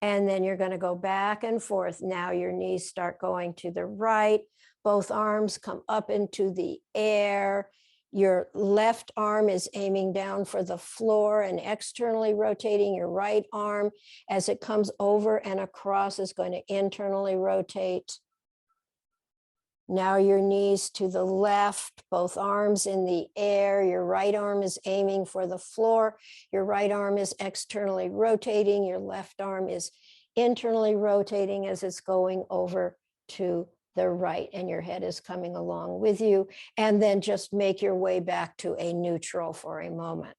And then you're going to go back and forth. Now your knees start going to the right. Both arms come up into the air. Your left arm is aiming down for the floor and externally rotating. Your right arm, as it comes over and across, is going to internally rotate. Now your knees to the left, both arms in the air. Your right arm is aiming for the floor. Your right arm is externally rotating. Your left arm is internally rotating as it's going over to the right, and your head is coming along with you. And then just make your way back to a neutral for a moment.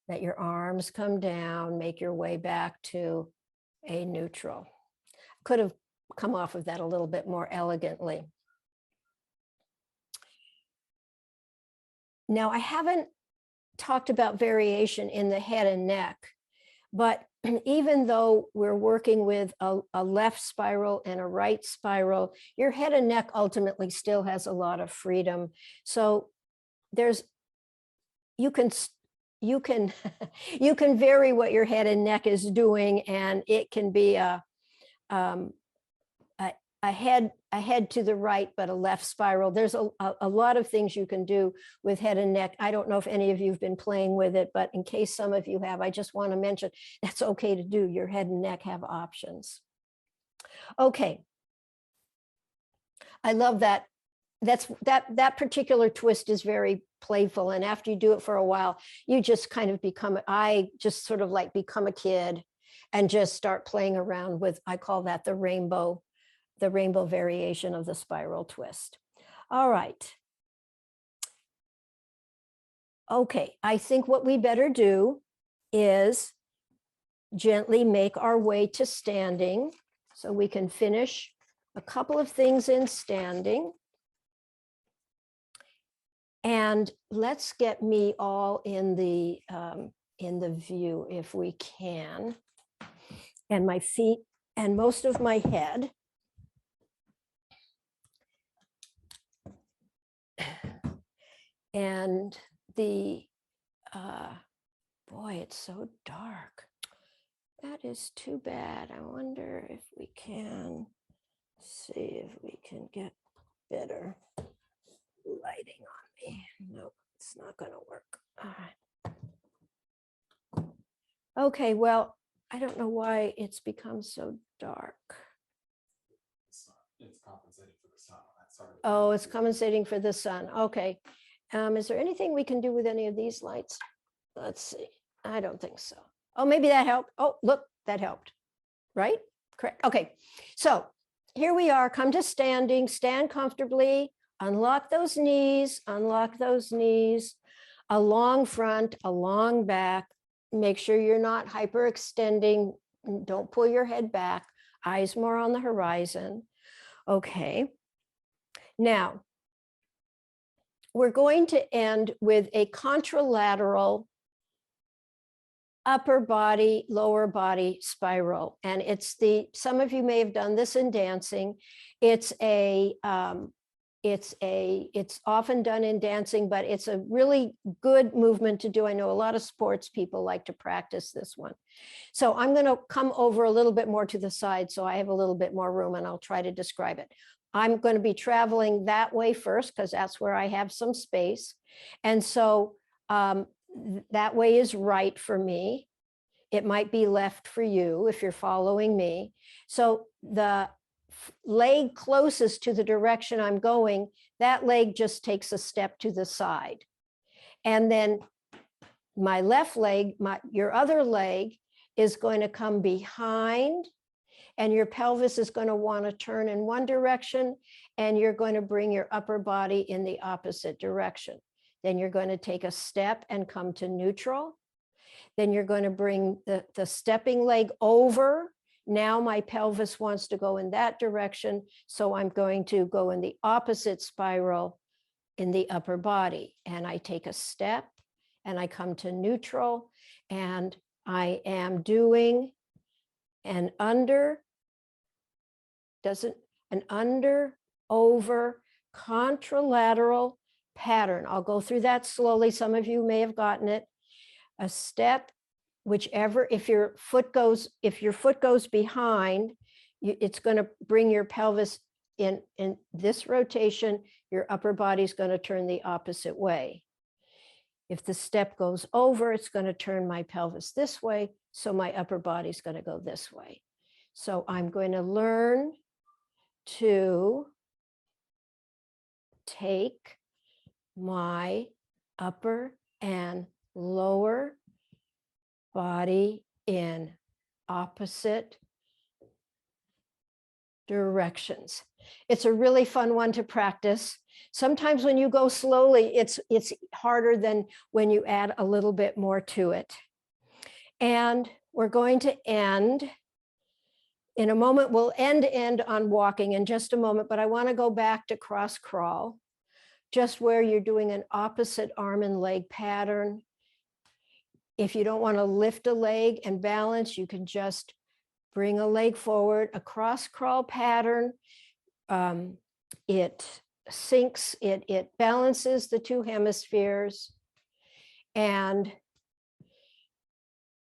Let your arms come down, make your way back to a neutral. Could have come off of that a little bit more elegantly. Now, I haven't talked about variation in the head and neck, but even though we're working with a left spiral and a right spiral, your head and neck ultimately still has a lot of freedom. So you can vary what your head and neck is doing, and it can be a head to the right, but a left spiral. There's a lot of things you can do with head and neck. I don't know if any of you have been playing with it, but in case some of you have, I just want to mention that's okay to do. Your head and neck have options. Okay. I love that. That particular twist is very playful. And after you do it for a while, you just kind of I just sort of like become a kid and just start playing around with, I call that the rainbow variation of the spiral twist. All right. Okay, I think what we better do is gently make our way to standing so we can finish a couple of things in standing. And let's get me all in the view if we can, and my feet and most of my head. And the, boy, it's so dark. That is too bad. I wonder if we can see if we can get better lighting on me. No, it's not going to work. All right. Okay, well, I don't know why it's become so dark. It's compensating for the sun. Oh, it's compensating for the sun. Okay. Is there anything we can do with any of these lights? Let's see. I don't think so. Oh, maybe that helped. Oh, look, that helped. Right? Correct. Okay. So here we are. Come to standing. Stand comfortably. Unlock those knees. Unlock those knees. A long front, a long back. Make sure you're not hyperextending. Don't pull your head back. Eyes more on the horizon. Okay. Now, we're going to end with a contralateral upper body, lower body spiral. And it's some of you may have done this in dancing. It's often done in dancing, but it's a really good movement to do. I know a lot of sports people like to practice this one. So I'm going to come over a little bit more to the side so I have a little bit more room, and I'll try to describe it. I'm going to be traveling that way first because that's where I have some space. And so that way is right for me. It might be left for you if you're following me. So the leg closest to the direction I'm going, that leg just takes a step to the side. And then my left leg, your other leg is going to come behind, and your pelvis is going to want to turn in one direction, and you're going to bring your upper body in the opposite direction. Then you're going to take a step and come to neutral. Then you're going to bring the stepping leg over. Now my pelvis wants to go in that direction, so I'm going to go in the opposite spiral in the upper body. And I take a step and I come to neutral, and I am doing an under, over, contralateral pattern. I'll go through that slowly. Some of you may have gotten it. A step, whichever, if your foot goes behind, it's going to bring your pelvis in this rotation. Your upper body is going to turn the opposite way. If the step goes over, it's going to turn my pelvis this way, so my upper body is going to go this way. So I'm going to learn to take my upper and lower body in opposite directions. It's a really fun one to practice. Sometimes when you go slowly, it's harder than when you add a little bit more to it. And we're going to end in a moment. We'll end on walking in just a moment, but I want to go back to cross crawl, just where you're doing an opposite arm and leg pattern. If you don't want to lift a leg and balance, you can just bring a leg forward. A cross crawl pattern, it syncs, it balances the two hemispheres, and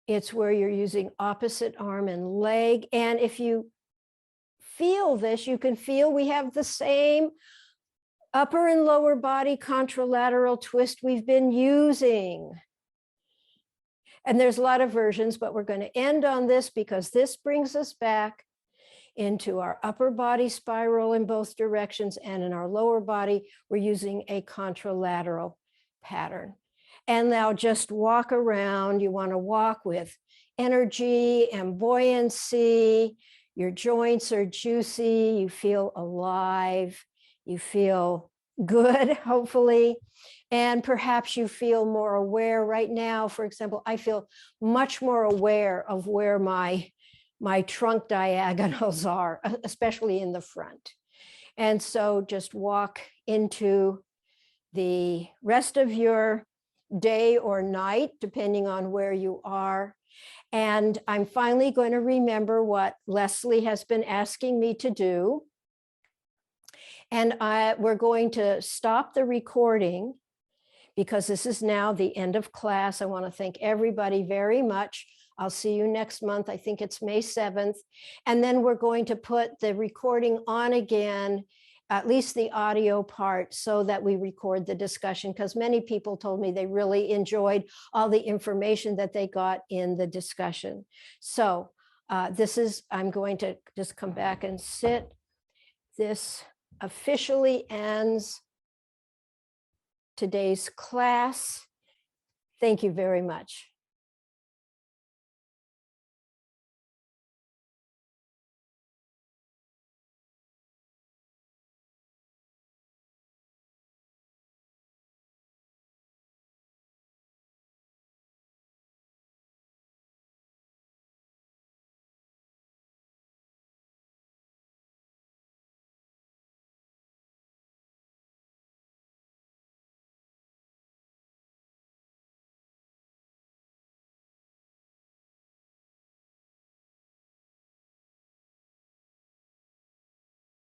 it's where you're using opposite arm and leg. And if you feel this, you can feel we have the same upper and lower body contralateral twist we've been using. And there's a lot of versions, but we're going to end on this because this brings us back into our upper body spiral in both directions, and in our lower body, we're using a contralateral pattern. And now just walk around. You want to walk with energy and buoyancy. Your joints are juicy. You feel alive. You feel good, hopefully. And perhaps you feel more aware right now. For example, I feel much more aware of where my trunk diagonals are, especially in the front. And so just walk into the rest of your day or night, depending on where you are. And I'm finally going to remember what Leslie has been asking me to do. And we're going to stop the recording because this is now the end of class. I want to thank everybody very much. I'll see you next month. I think it's May 7th. And then we're going to put the recording on again, at least the audio part, so that we record the discussion, because many people told me they really enjoyed all the information that they got in the discussion. So I'm going to just come back and sit. This officially ends today's class. Thank you very much.